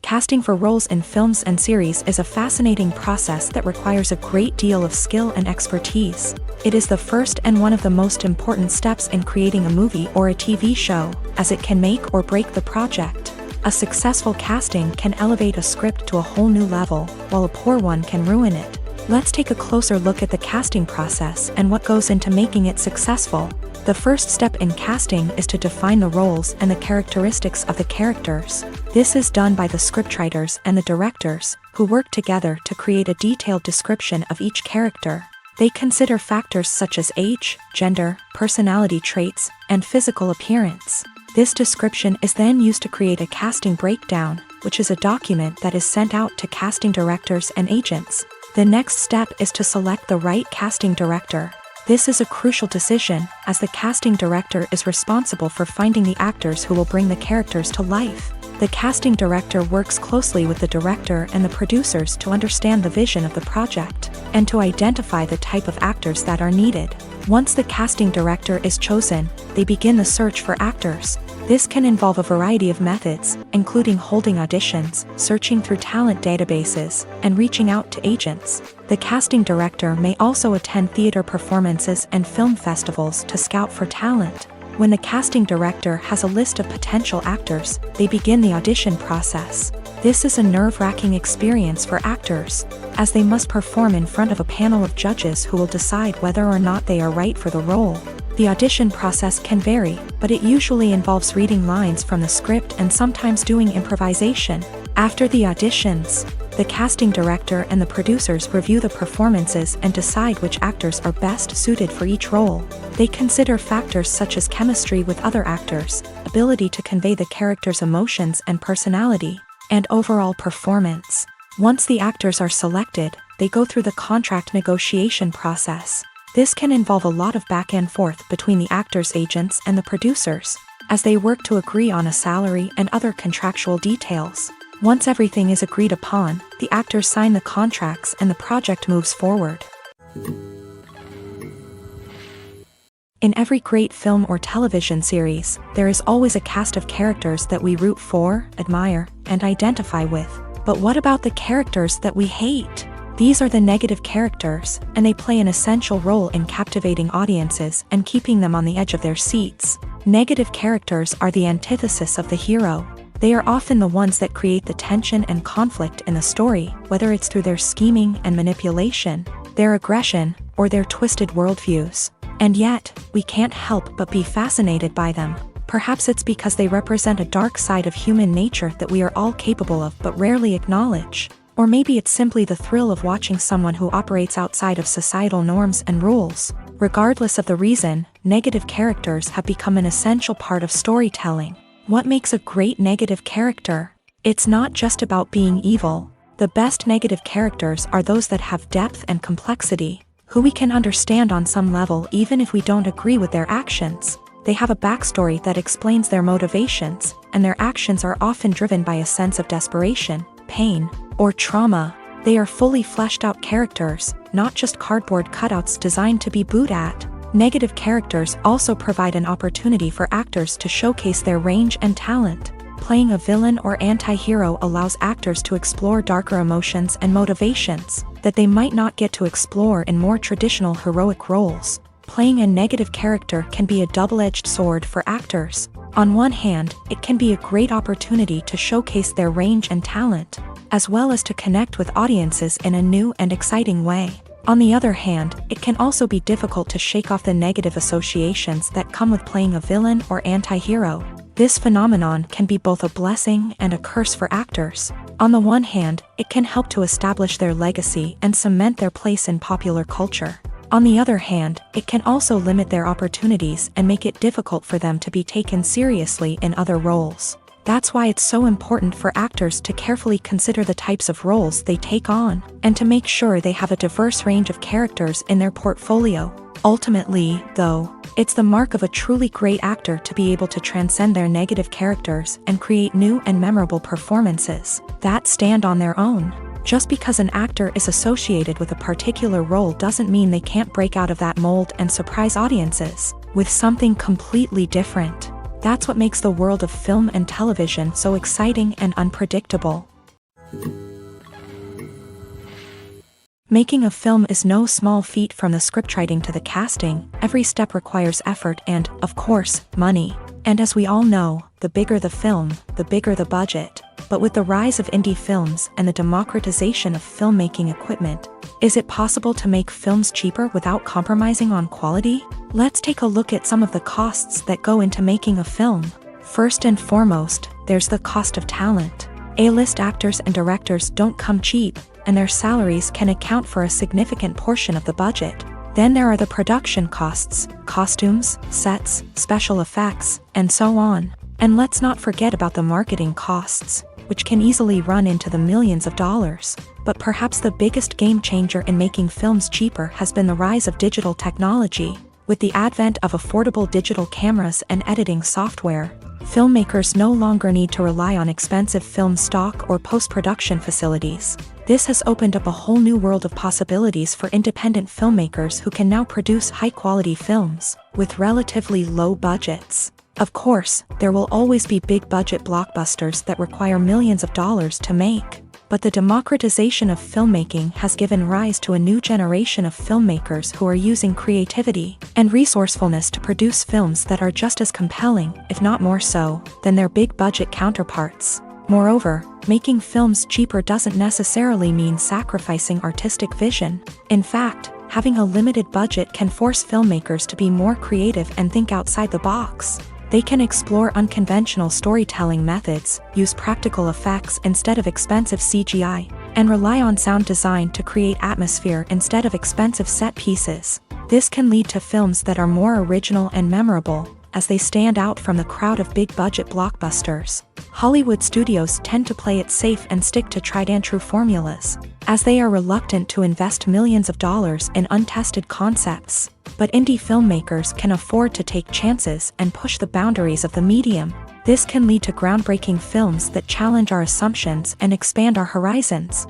Casting for roles in films and series is a fascinating process that requires a great deal of skill and expertise. It is the first and one of the most important steps in creating a movie or a TV show, as it can make or break the project. A successful casting can elevate a script to a whole new level, while a poor one can ruin it. Let's take a closer look at the casting process and what goes into making it successful. The first step in casting is to define the roles and the characteristics of the characters. This is done by the scriptwriters and the directors, who work together to create a detailed description of each character. They consider factors such as age, gender, personality traits, and physical appearance. This description is then used to create a casting breakdown, which is a document that is sent out to casting directors and agents. The next step is to select the right casting director. This is a crucial decision, as the casting director is responsible for finding the actors who will bring the characters to life. The casting director works closely with the director and the producers to understand the vision of the project, and to identify the type of actors that are needed. Once the casting director is chosen, they begin the search for actors. This can involve a variety of methods, including holding auditions, searching through talent databases, and reaching out to agents. The casting director may also attend theater performances and film festivals to scout for talent. When the casting director has a list of potential actors, they begin the audition process. This is a nerve-wracking experience for actors, as they must perform in front of a panel of judges who will decide whether or not they are right for the role. The audition process can vary, but it usually involves reading lines from the script and sometimes doing improvisation. After the auditions, the casting director and the producers review the performances and decide which actors are best suited for each role. They consider factors such as chemistry with other actors, ability to convey the character's emotions and personality, and overall performance. Once the actors are selected, they go through the contract negotiation process. This can involve a lot of back and forth between the actors' agents and the producers, as they work to agree on a salary and other contractual details. Once everything is agreed upon, the actors sign the contracts and the project moves forward. In every great film or television series, there is always a cast of characters that we root for, admire, and identify with. But what about the characters that we hate? These are the negative characters, and they play an essential role in captivating audiences and keeping them on the edge of their seats. Negative characters are the antithesis of the hero. They are often the ones that create the tension and conflict in the story, whether it's through their scheming and manipulation, their aggression, or their twisted worldviews. And yet, we can't help but be fascinated by them. Perhaps it's because they represent a dark side of human nature that we are all capable of but rarely acknowledge. Or maybe it's simply the thrill of watching someone who operates outside of societal norms and rules. Regardless of the reason, negative characters have become an essential part of storytelling. What makes a great negative character? It's not just about being evil. The best negative characters are those that have depth and complexity, who we can understand on some level even if we don't agree with their actions. They have a backstory that explains their motivations, and their actions are often driven by a sense of desperation, pain, or trauma. They are fully fleshed out characters, not just cardboard cutouts designed to be booed at. Negative characters also provide an opportunity for actors to showcase their range and talent. Playing a villain or anti-hero allows actors to explore darker emotions and motivations that they might not get to explore in more traditional heroic roles. Playing a negative character can be a double-edged sword for actors. On one hand, it can be a great opportunity to showcase their range and talent, as well as to connect with audiences in a new and exciting way. On the other hand, it can also be difficult to shake off the negative associations that come with playing a villain or anti-hero. This phenomenon can be both a blessing and a curse for actors. On the one hand, it can help to establish their legacy and cement their place in popular culture. On the other hand, it can also limit their opportunities and make it difficult for them to be taken seriously in other roles. That's why it's so important for actors to carefully consider the types of roles they take on, and to make sure they have a diverse range of characters in their portfolio. Ultimately, though, it's the mark of a truly great actor to be able to transcend their negative characters and create new and memorable performances that stand on their own. Just because an actor is associated with a particular role doesn't mean they can't break out of that mold and surprise audiences with something completely different. That's what makes the world of film and television so exciting and unpredictable. Making a film is no small feat. From the scriptwriting to the casting, every step requires effort and, of course, money. And as we all know, the bigger the film, the bigger the budget. But with the rise of indie films and the democratization of filmmaking equipment, is it possible to make films cheaper without compromising on quality? Let's take a look at some of the costs that go into making a film. First and foremost, there's the cost of talent. A-list actors and directors don't come cheap, and their salaries can account for a significant portion of the budget. Then there are the production costs, costumes, sets, special effects, and so on. And let's not forget about the marketing costs, which can easily run into the millions of dollars. But perhaps the biggest game changer in making films cheaper has been the rise of digital technology. With the advent of affordable digital cameras and editing software, filmmakers no longer need to rely on expensive film stock or post-production facilities. This has opened up a whole new world of possibilities for independent filmmakers who can now produce high-quality films with relatively low budgets. Of course, there will always be big-budget blockbusters that require millions of dollars to make. But the democratization of filmmaking has given rise to a new generation of filmmakers who are using creativity and resourcefulness to produce films that are just as compelling, if not more so, than their big-budget counterparts. Moreover, making films cheaper doesn't necessarily mean sacrificing artistic vision. In fact, having a limited budget can force filmmakers to be more creative and think outside the box. They can explore unconventional storytelling methods, use practical effects instead of expensive CGI, and rely on sound design to create atmosphere instead of expensive set pieces. This can lead to films that are more original and memorable, as they stand out from the crowd of big-budget blockbusters. Hollywood studios tend to play it safe and stick to tried-and-true formulas, as they are reluctant to invest millions of dollars in untested concepts. But indie filmmakers can afford to take chances and push the boundaries of the medium. This can lead to groundbreaking films that challenge our assumptions and expand our horizons.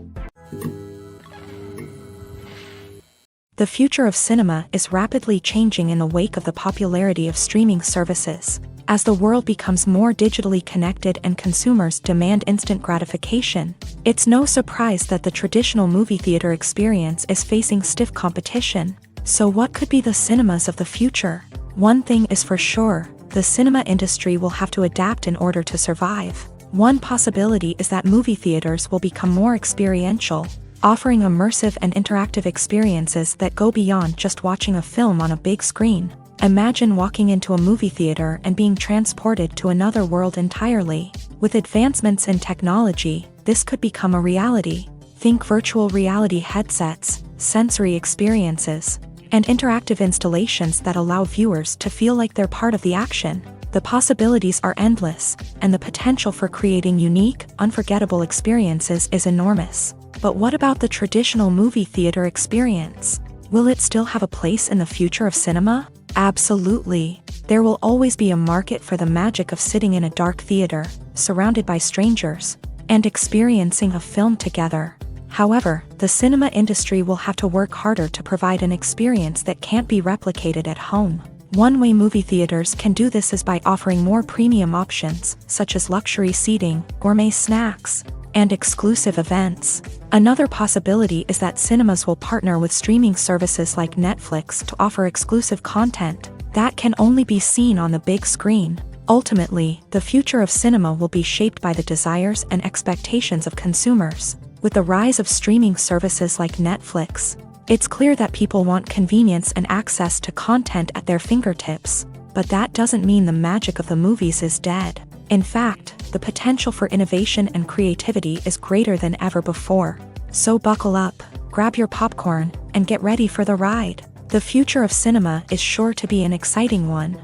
The future of cinema is rapidly changing in the wake of the popularity of streaming services. As the world becomes more digitally connected and consumers demand instant gratification, it's no surprise that the traditional movie theater experience is facing stiff competition. So what could be the cinemas of the future? One thing is for sure, the cinema industry will have to adapt in order to survive. One possibility is that movie theaters will become more experiential, offering immersive and interactive experiences that go beyond just watching a film on a big screen. Imagine walking into a movie theater and being transported to another world entirely. With advancements in technology, this could become a reality. Think virtual reality headsets, sensory experiences, and interactive installations that allow viewers to feel like they're part of the action. The possibilities are endless, and the potential for creating unique, unforgettable experiences is enormous. But what about the traditional movie theater experience? Will it still have a place in the future of cinema? Absolutely. There will always be a market for the magic of sitting in a dark theater, surrounded by strangers, and experiencing a film together. However, the cinema industry will have to work harder to provide an experience that can't be replicated at home. One way movie theaters can do this is by offering more premium options, such as luxury seating, gourmet snacks, and exclusive events. Another possibility is that cinemas will partner with streaming services like Netflix to offer exclusive content that can only be seen on the big screen. Ultimately, the future of cinema will be shaped by the desires and expectations of consumers. With the rise of streaming services like Netflix, it's clear that people want convenience and access to content at their fingertips. But that doesn't mean the magic of the movies is dead. In fact, the potential for innovation and creativity is greater than ever before. So buckle up, grab your popcorn, and get ready for the ride. The future of cinema is sure to be an exciting one.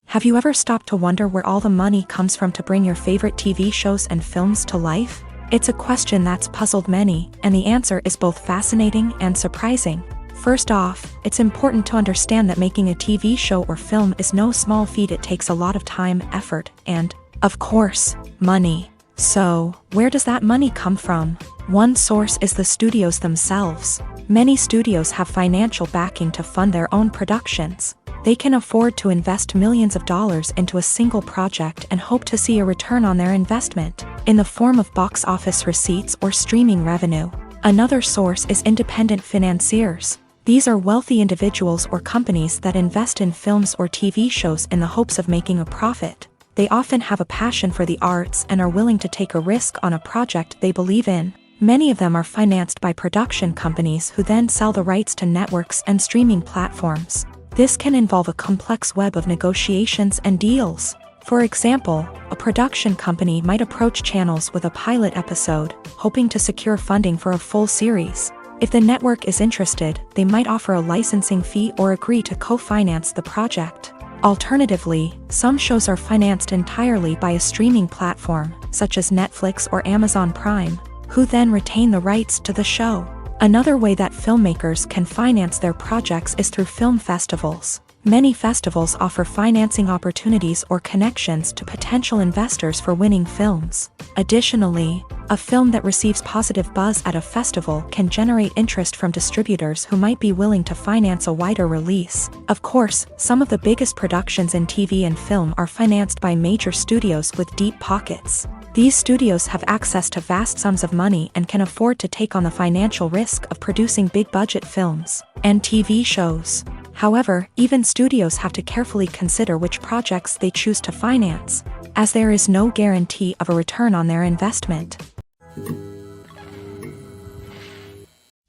Have you ever stopped to wonder where all the money comes from to bring your favorite TV shows and films to life? It's a question that's puzzled many, and the answer is both fascinating and surprising. First off, it's important to understand that making a TV show or film is no small feat. It takes a lot of time, effort, and, of course, money. So, where does that money come from? One source is the studios themselves. Many studios have financial backing to fund their own productions. They can afford to invest millions of dollars into a single project and hope to see a return on their investment, in the form of box office receipts or streaming revenue. Another source is independent financiers. These are wealthy individuals or companies that invest in films or TV shows in the hopes of making a profit. They often have a passion for the arts and are willing to take a risk on a project they believe in. Many of them are financed by production companies who then sell the rights to networks and streaming platforms. This can involve a complex web of negotiations and deals. For example, a production company might approach channels with a pilot episode, hoping to secure funding for a full series. If the network is interested, they might offer a licensing fee or agree to co-finance the project. Alternatively, some shows are financed entirely by a streaming platform, such as Netflix or Amazon Prime, who then retain the rights to the show. Another way that filmmakers can finance their projects is through film festivals. Many festivals offer financing opportunities or connections to potential investors for winning films. Additionally, a film that receives positive buzz at a festival can generate interest from distributors who might be willing to finance a wider release. Of course, some of the biggest productions in TV and film are financed by major studios with deep pockets. These studios have access to vast sums of money and can afford to take on the financial risk of producing big-budget films and TV shows. However, even studios have to carefully consider which projects they choose to finance, as there is no guarantee of a return on their investment.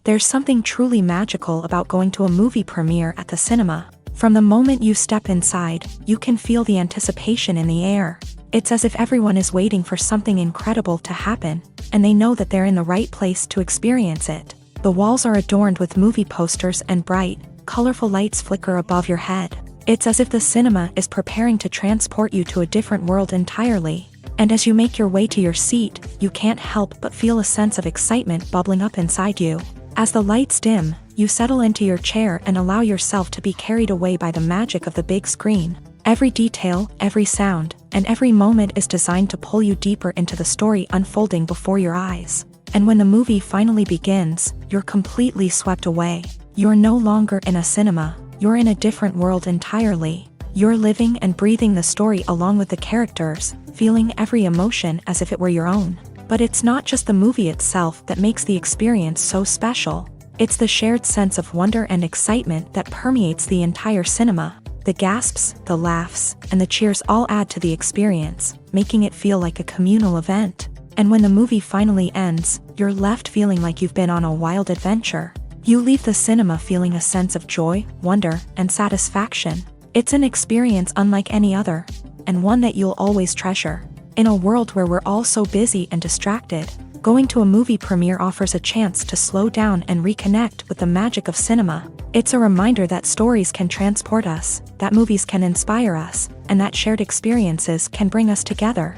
There's something truly magical about going to a movie premiere at the cinema. From the moment you step inside, you can feel the anticipation in the air. It's as if everyone is waiting for something incredible to happen, and they know that they're in the right place to experience it. The walls are adorned with movie posters and bright, colorful lights flicker above your head. It's as if the cinema is preparing to transport you to a different world entirely. And as you make your way to your seat, you can't help but feel a sense of excitement bubbling up inside you. As the lights dim, you settle into your chair and allow yourself to be carried away by the magic of the big screen. Every detail, every sound, and every moment is designed to pull you deeper into the story unfolding before your eyes. And when the movie finally begins, you're completely swept away. You're no longer in a cinema, you're in a different world entirely. You're living and breathing the story along with the characters, feeling every emotion as if it were your own. But it's not just the movie itself that makes the experience so special. It's the shared sense of wonder and excitement that permeates the entire cinema. The gasps, the laughs, and the cheers all add to the experience, making it feel like a communal event. And when the movie finally ends, you're left feeling like you've been on a wild adventure. You leave the cinema feeling a sense of joy, wonder, and satisfaction. It's an experience unlike any other, and one that you'll always treasure. In a world where we're all so busy and distracted, going to a movie premiere offers a chance to slow down and reconnect with the magic of cinema. It's a reminder that stories can transport us, that movies can inspire us, and that shared experiences can bring us together.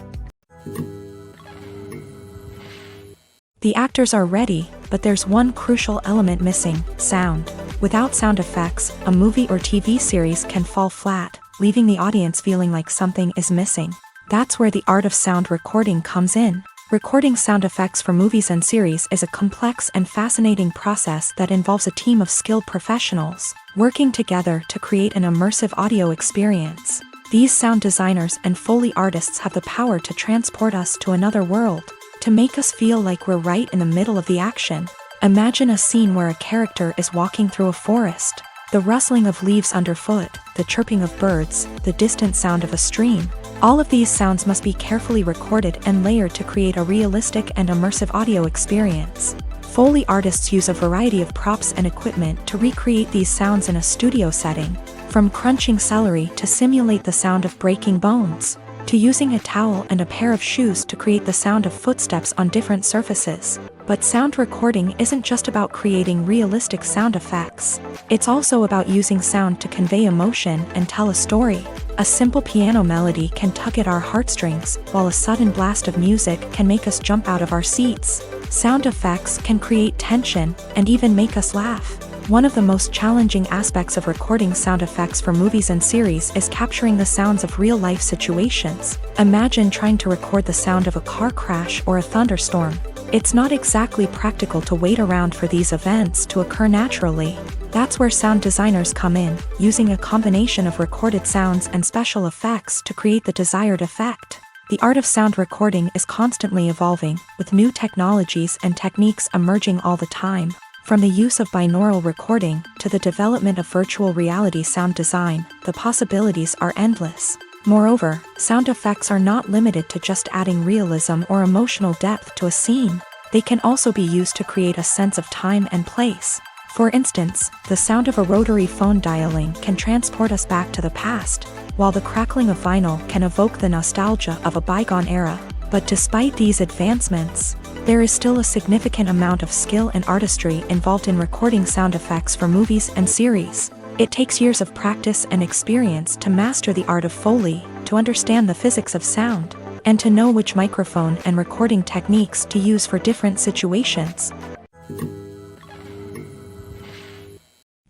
The actors are ready, but there's one crucial element missing: sound. Without sound effects, a movie or TV series can fall flat, leaving the audience feeling like something is missing. That's where the art of sound recording comes in. Recording sound effects for movies and series is a complex and fascinating process that involves a team of skilled professionals working together to create an immersive audio experience. These sound designers and Foley artists have the power to transport us to another world, to make us feel like we're right in the middle of the action. Imagine a scene where a character is walking through a forest. The rustling of leaves underfoot, the chirping of birds, the distant sound of a stream. All of these sounds must be carefully recorded and layered to create a realistic and immersive audio experience. Foley artists use a variety of props and equipment to recreate these sounds in a studio setting, from crunching celery to simulate the sound of breaking bones, to using a towel and a pair of shoes to create the sound of footsteps on different surfaces. But sound recording isn't just about creating realistic sound effects. It's also about using sound to convey emotion and tell a story. A simple piano melody can tug at our heartstrings, while a sudden blast of music can make us jump out of our seats. Sound effects can create tension and even make us laugh. One of the most challenging aspects of recording sound effects for movies and series is capturing the sounds of real-life situations. Imagine trying to record the sound of a car crash or a thunderstorm. It's not exactly practical to wait around for these events to occur naturally. That's where sound designers come in, using a combination of recorded sounds and special effects to create the desired effect. The art of sound recording is constantly evolving, with new technologies and techniques emerging all the time. From the use of binaural recording to the development of virtual reality sound design, the possibilities are endless. Moreover, sound effects are not limited to just adding realism or emotional depth to a scene. They can also be used to create a sense of time and place. For instance, the sound of a rotary phone dialing can transport us back to the past, while the crackling of vinyl can evoke the nostalgia of a bygone era. But despite these advancements, there is still a significant amount of skill and artistry involved in recording sound effects for movies and series. It takes years of practice and experience to master the art of Foley, to understand the physics of sound, and to know which microphone and recording techniques to use for different situations.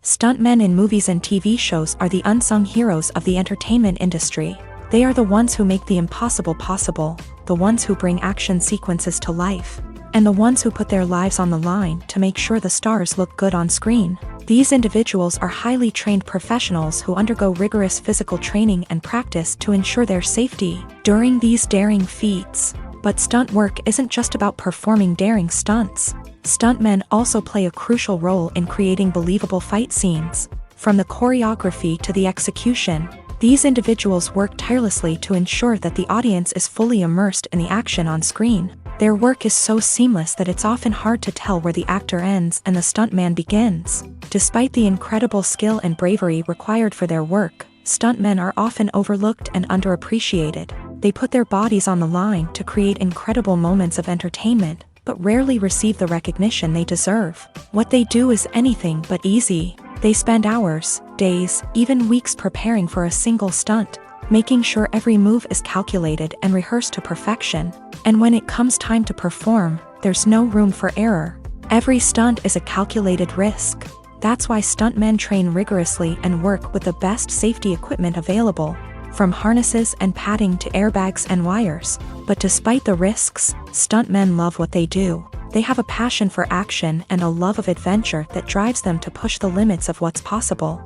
Stuntmen in movies and TV shows are the unsung heroes of the entertainment industry. They are the ones who make the impossible possible, the ones who bring action sequences to life, and the ones who put their lives on the line to make sure the stars look good on screen. These individuals are highly trained professionals who undergo rigorous physical training and practice to ensure their safety during these daring feats. But stunt work isn't just about performing daring stunts. Stuntmen also play a crucial role in creating believable fight scenes. From the choreography to the execution, these individuals work tirelessly to ensure that the audience is fully immersed in the action on screen. Their work is so seamless that it's often hard to tell where the actor ends and the stuntman begins. Despite the incredible skill and bravery required for their work, stuntmen are often overlooked and underappreciated. They put their bodies on the line to create incredible moments of entertainment, but rarely receive the recognition they deserve. What they do is anything but easy. They spend hours, days, even weeks preparing for a single stunt, making sure every move is calculated and rehearsed to perfection. And when it comes time to perform, there's no room for error. Every stunt is a calculated risk. That's why stuntmen train rigorously and work with the best safety equipment available, from harnesses and padding to airbags and wires. But despite the risks, stuntmen love what they do. They have a passion for action and a love of adventure that drives them to push the limits of what's possible.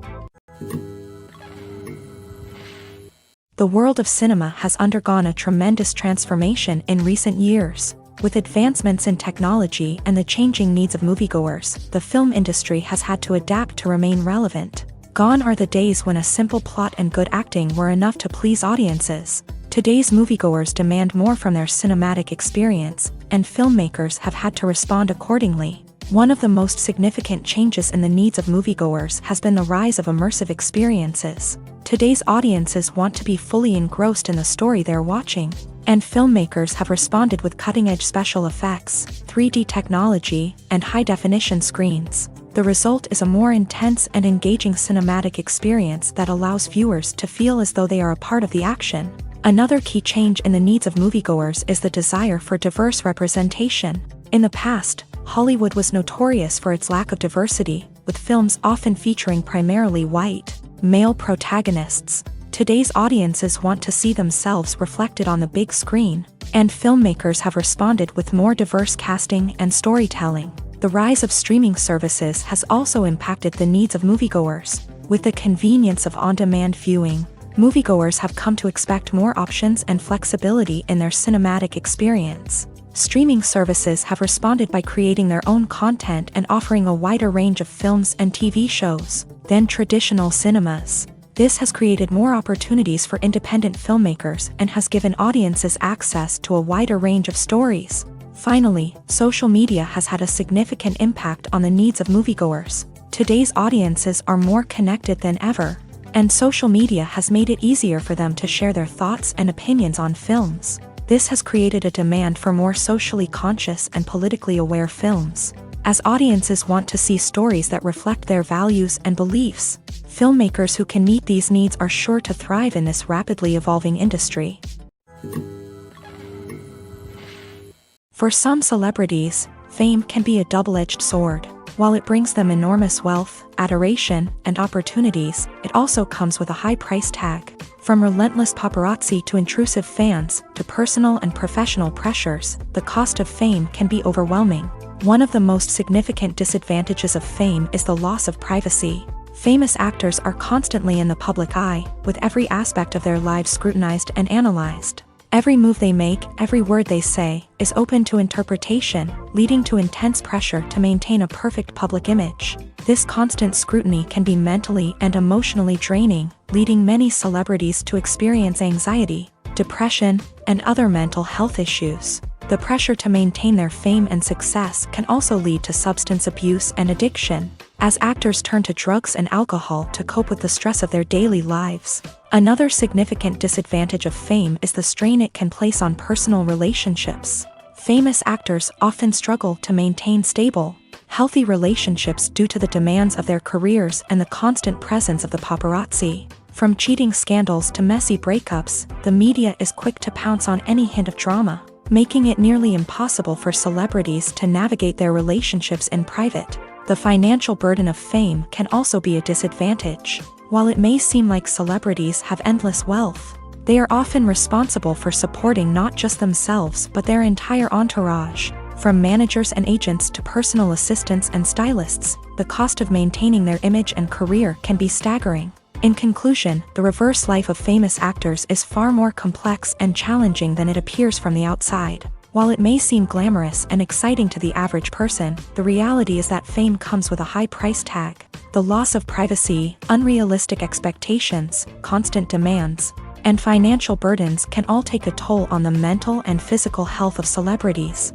The world of cinema has undergone a tremendous transformation in recent years. With advancements in technology and the changing needs of moviegoers, the film industry has had to adapt to remain relevant. Gone are the days when a simple plot and good acting were enough to please audiences. Today's moviegoers demand more from their cinematic experience, and filmmakers have had to respond accordingly. One of the most significant changes in the needs of moviegoers has been the rise of immersive experiences. Today's audiences want to be fully engrossed in the story they're watching, and filmmakers have responded with cutting-edge special effects, 3D technology, and high-definition screens. The result is a more intense and engaging cinematic experience that allows viewers to feel as though they are a part of the action. Another key change in the needs of moviegoers is the desire for diverse representation. In the past, Hollywood was notorious for its lack of diversity, with films often featuring primarily white, male protagonists. Today's audiences want to see themselves reflected on the big screen, and filmmakers have responded with more diverse casting and storytelling. The rise of streaming services has also impacted the needs of moviegoers. With the convenience of on-demand viewing, moviegoers have come to expect more options and flexibility in their cinematic experience. Streaming services have responded by creating their own content and offering a wider range of films and TV shows than traditional cinemas. This has created more opportunities for independent filmmakers and has given audiences access to a wider range of stories. Finally, social media has had a significant impact on the needs of moviegoers. Today's audiences are more connected than ever, and social media has made it easier for them to share their thoughts and opinions on films. This has created a demand for more socially conscious and politically aware films. As audiences want to see stories that reflect their values and beliefs, filmmakers who can meet these needs are sure to thrive in this rapidly evolving industry. For some celebrities, fame can be a double-edged sword. While it brings them enormous wealth, adoration, and opportunities, it also comes with a high price tag. From relentless paparazzi to intrusive fans, to personal and professional pressures, the cost of fame can be overwhelming. One of the most significant disadvantages of fame is the loss of privacy. Famous actors are constantly in the public eye, with every aspect of their lives scrutinized and analyzed. Every move they make, every word they say, is open to interpretation, leading to intense pressure to maintain a perfect public image. This constant scrutiny can be mentally and emotionally draining, leading many celebrities to experience anxiety, depression, and other mental health issues. The pressure to maintain their fame and success can also lead to substance abuse and addiction, as actors turn to drugs and alcohol to cope with the stress of their daily lives. Another significant disadvantage of fame is the strain it can place on personal relationships. Famous actors often struggle to maintain stable, healthy relationships due to the demands of their careers and the constant presence of the paparazzi. From cheating scandals to messy breakups, the media is quick to pounce on any hint of drama, making it nearly impossible for celebrities to navigate their relationships in private. The financial burden of fame can also be a disadvantage. While it may seem like celebrities have endless wealth, they are often responsible for supporting not just themselves but their entire entourage. From managers and agents to personal assistants and stylists, the cost of maintaining their image and career can be staggering. In conclusion, the reverse life of famous actors is far more complex and challenging than it appears from the outside. While it may seem glamorous and exciting to the average person, the reality is that fame comes with a high price tag. The loss of privacy, unrealistic expectations, constant demands, and financial burdens can all take a toll on the mental and physical health of celebrities.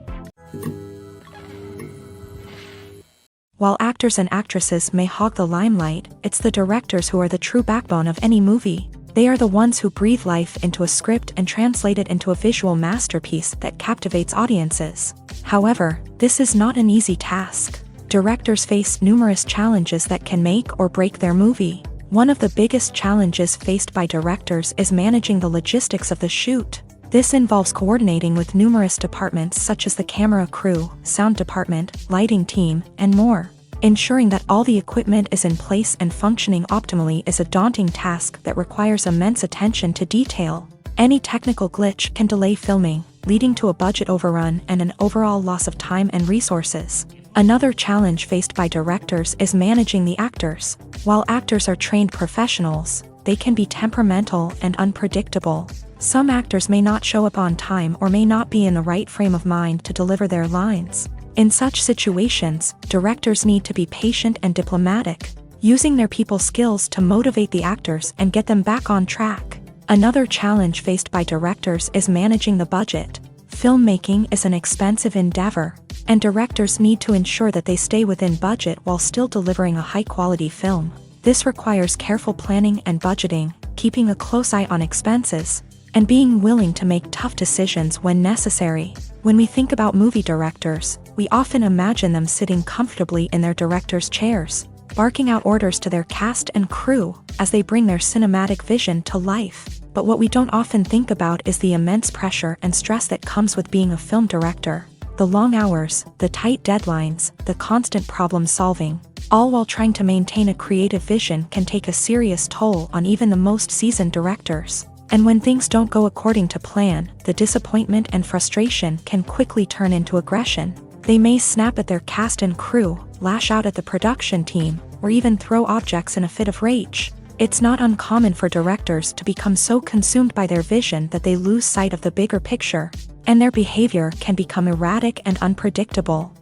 While actors and actresses may hog the limelight, it's the directors who are the true backbone of any movie. They are the ones who breathe life into a script and translate it into a visual masterpiece that captivates audiences. However, this is not an easy task. Directors face numerous challenges that can make or break their movie. One of the biggest challenges faced by directors is managing the logistics of the shoot. This involves coordinating with numerous departments such as the camera crew, sound department, lighting team, and more. Ensuring that all the equipment is in place and functioning optimally is a daunting task that requires immense attention to detail. Any technical glitch can delay filming, leading to a budget overrun and an overall loss of time and resources. Another challenge faced by directors is managing the actors. While actors are trained professionals, they can be temperamental and unpredictable. Some actors may not show up on time or may not be in the right frame of mind to deliver their lines. In such situations, directors need to be patient and diplomatic, using their people skills to motivate the actors and get them back on track. Another challenge faced by directors is managing the budget. Filmmaking is an expensive endeavor, and directors need to ensure that they stay within budget while still delivering a high-quality film. This requires careful planning and budgeting, keeping a close eye on expenses, and being willing to make tough decisions when necessary. When we think about movie directors, we often imagine them sitting comfortably in their director's chairs, barking out orders to their cast and crew as they bring their cinematic vision to life. But what we don't often think about is the immense pressure and stress that comes with being a film director. The long hours, the tight deadlines, the constant problem solving, all while trying to maintain a creative vision can take a serious toll on even the most seasoned directors. And when things don't go according to plan, the disappointment and frustration can quickly turn into aggression. They may snap at their cast and crew, lash out at the production team, or even throw objects in a fit of rage. It's not uncommon for directors to become so consumed by their vision that they lose sight of the bigger picture, and their behavior can become erratic and unpredictable.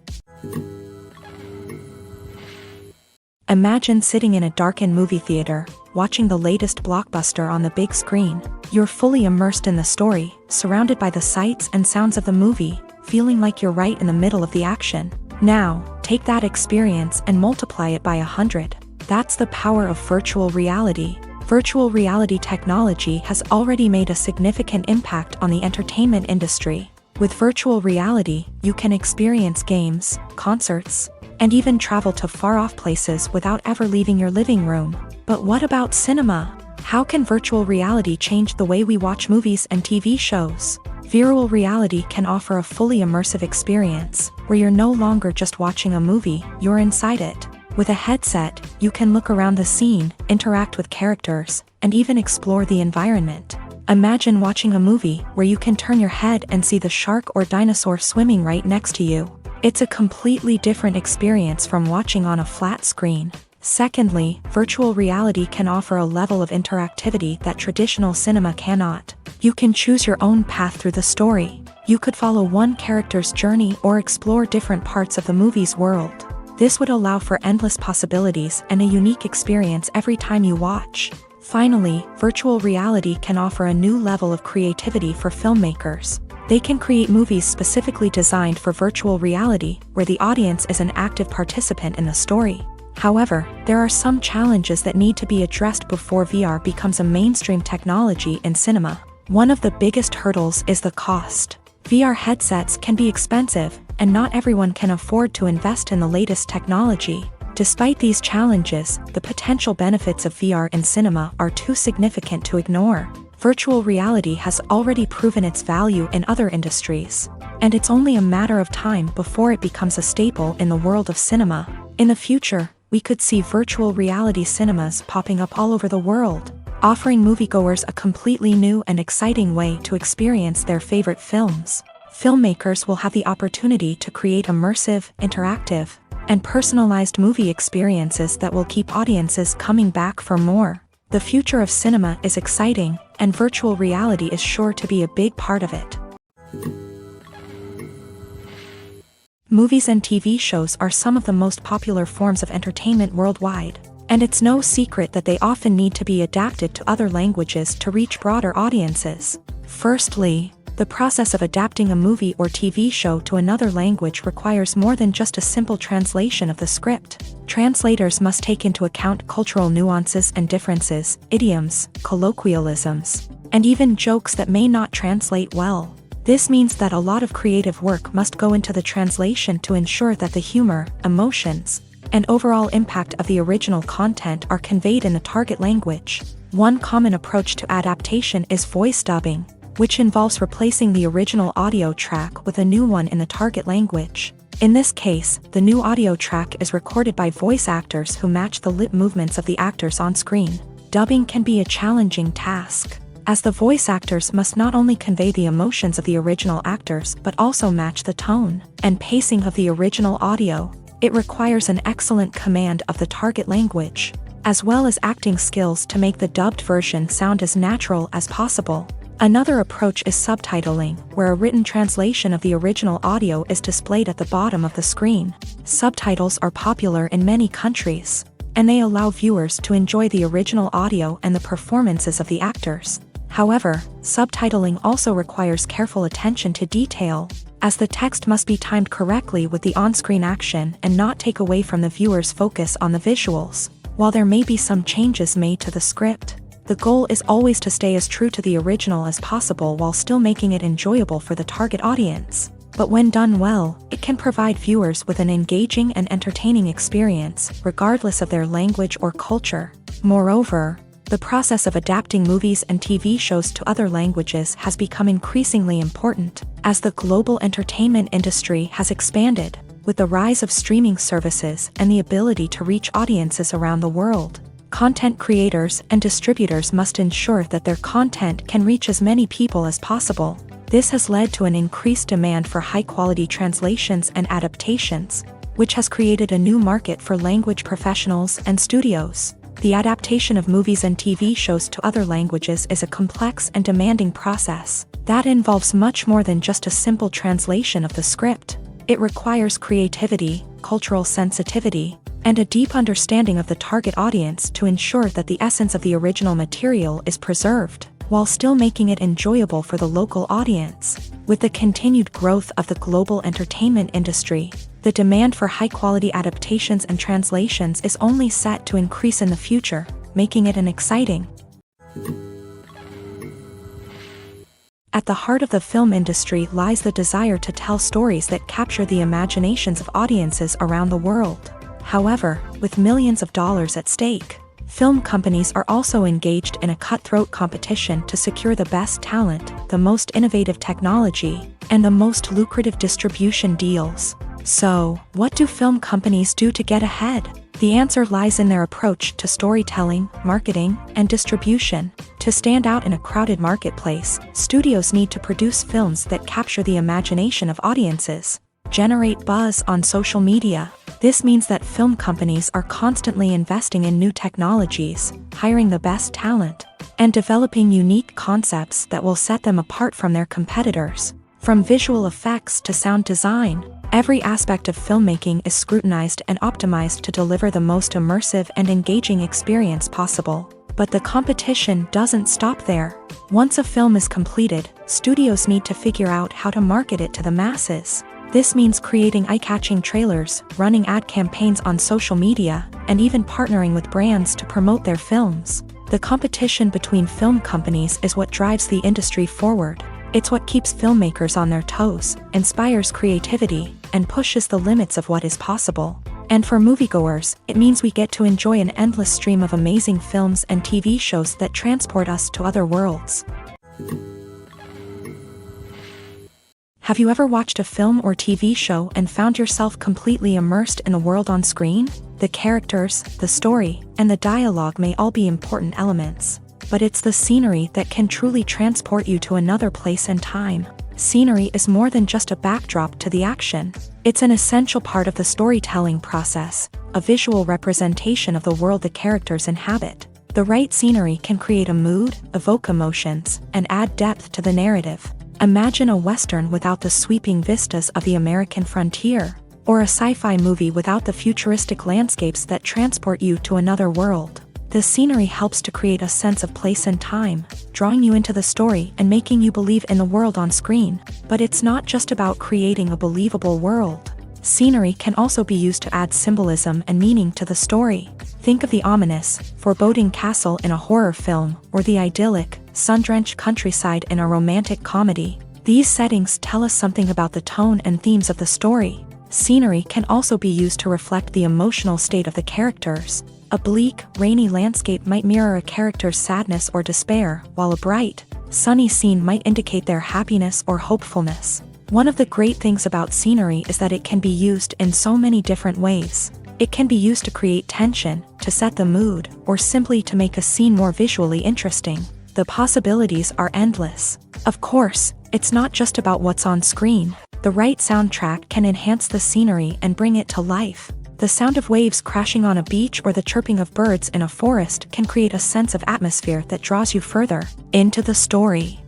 Imagine sitting in a darkened movie theater, watching the latest blockbuster on the big screen. You're fully immersed in the story, surrounded by the sights and sounds of the movie, feeling like you're right in the middle of the action. Now, take that experience and multiply it by 100. That's the power of virtual reality. Virtual reality technology has already made a significant impact on the entertainment industry. With virtual reality, you can experience games, concerts, and even travel to far-off places without ever leaving your living room. But what about cinema? How can virtual reality change the way we watch movies and TV shows? Virtual reality can offer a fully immersive experience, where you're no longer just watching a movie, you're inside it. With a headset, you can look around the scene, interact with characters, and even explore the environment. Imagine watching a movie where you can turn your head and see the shark or dinosaur swimming right next to you. It's a completely different experience from watching on a flat screen. Secondly, virtual reality can offer a level of interactivity that traditional cinema cannot. You can choose your own path through the story. You could follow one character's journey or explore different parts of the movie's world. This would allow for endless possibilities and a unique experience every time you watch. Finally, virtual reality can offer a new level of creativity for filmmakers. They can create movies specifically designed for virtual reality, where the audience is an active participant in the story. However, there are some challenges that need to be addressed before VR becomes a mainstream technology in cinema. One of the biggest hurdles is the cost. VR headsets can be expensive, and not everyone can afford to invest in the latest technology. Despite these challenges, the potential benefits of VR in cinema are too significant to ignore. Virtual reality has already proven its value in other industries, and it's only a matter of time before it becomes a staple in the world of cinema. In the future, we could see virtual reality cinemas popping up all over the world, offering moviegoers a completely new and exciting way to experience their favorite films. Filmmakers will have the opportunity to create immersive, interactive, and personalized movie experiences that will keep audiences coming back for more. The future of cinema is exciting, and virtual reality is sure to be a big part of it. Movies and TV shows are some of the most popular forms of entertainment worldwide, and it's no secret that they often need to be adapted to other languages to reach broader audiences. Firstly, the process of adapting a movie or TV show to another language requires more than just a simple translation of the script. Translators must take into account cultural nuances and differences, idioms, colloquialisms, and even jokes that may not translate well. This means that a lot of creative work must go into the translation to ensure that the humor, emotions, and overall impact of the original content are conveyed in the target language. One common approach to adaptation is voice dubbing, which involves replacing the original audio track with a new one in the target language. In this case, the new audio track is recorded by voice actors who match the lip movements of the actors on screen. Dubbing can be a challenging task. as the voice actors must not only convey the emotions of the original actors but also match the tone and pacing of the original audio. It requires an excellent command of the target language, as well as acting skills to make the dubbed version sound as natural as possible. Another approach is subtitling, where a written translation of the original audio is displayed at the bottom of the screen. Subtitles are popular in many countries, and they allow viewers to enjoy the original audio and the performances of the actors. However, subtitling also requires careful attention to detail, as the text must be timed correctly with the on-screen action and not take away from the viewer's focus on the visuals. While there may be some changes made to the script, the goal is always to stay as true to the original as possible while still making it enjoyable for the target audience. But when done well, it can provide viewers with an engaging and entertaining experience, regardless of their language or culture. Moreover, the process of adapting movies and TV shows to other languages has become increasingly important, as the global entertainment industry has expanded, with the rise of streaming services and the ability to reach audiences around the world. Content creators and distributors must ensure that their content can reach as many people as possible. This has led to an increased demand for high-quality translations and adaptations, which has created a new market for language professionals and studios. The adaptation of movies and TV shows to other languages is a complex and demanding process that involves much more than just a simple translation of the script. It requires creativity, cultural sensitivity, and a deep understanding of the target audience to ensure that the essence of the original material is preserved, while still making it enjoyable for the local audience. With the continued growth of the global entertainment industry, the demand for high-quality adaptations and translations is only set to increase in the future, making it an exciting. At the heart of the film industry lies the desire to tell stories that capture the imaginations of audiences around the world. However, with millions of dollars at stake, film companies are also engaged in a cutthroat competition to secure the best talent, the most innovative technology, and the most lucrative distribution deals. So, what do film companies do to get ahead? The answer lies in their approach to storytelling, marketing, and distribution. To stand out in a crowded marketplace, studios need to produce films that capture the imagination of audiences, generate buzz on social media. This means that film companies are constantly investing in new technologies, hiring the best talent, and developing unique concepts that will set them apart from their competitors. From visual effects to sound design, every aspect of filmmaking is scrutinized and optimized to deliver the most immersive and engaging experience possible. But the competition doesn't stop there. Once a film is completed, studios need to figure out how to market it to the masses. This means creating eye-catching trailers, running ad campaigns on social media, and even partnering with brands to promote their films. The competition between film companies is what drives the industry forward. It's what keeps filmmakers on their toes, inspires creativity, and pushes the limits of what is possible. And for moviegoers, it means we get to enjoy an endless stream of amazing films and TV shows that transport us to other worlds. Have you ever watched a film or TV show and found yourself completely immersed in the world on screen? The characters, the story, and the dialogue may all be important elements, but it's the scenery that can truly transport you to another place and time. Scenery is more than just a backdrop to the action. It's an essential part of the storytelling process, a visual representation of the world the characters inhabit. The right scenery can create a mood, evoke emotions, and add depth to the narrative. Imagine a Western without the sweeping vistas of the American frontier, or a sci-fi movie without the futuristic landscapes that transport you to another world. The scenery helps to create a sense of place and time, drawing you into the story and making you believe in the world on screen. But it's not just about creating a believable world. Scenery can also be used to add symbolism and meaning to the story. Think of the ominous, foreboding castle in a horror film, or the idyllic, sun-drenched countryside in a romantic comedy. These settings tell us something about the tone and themes of the story. Scenery can also be used to reflect the emotional state of the characters. A bleak, rainy landscape might mirror a character's sadness or despair, while a bright, sunny scene might indicate their happiness or hopefulness. One of the great things about scenery is that it can be used in so many different ways. It can be used to create tension, to set the mood, or simply to make a scene more visually interesting. The possibilities are endless. Of course, it's not just about what's on screen. The right soundtrack can enhance the scenery and bring it to life. The sound of waves crashing on a beach or the chirping of birds in a forest can create a sense of atmosphere that draws you further into the story.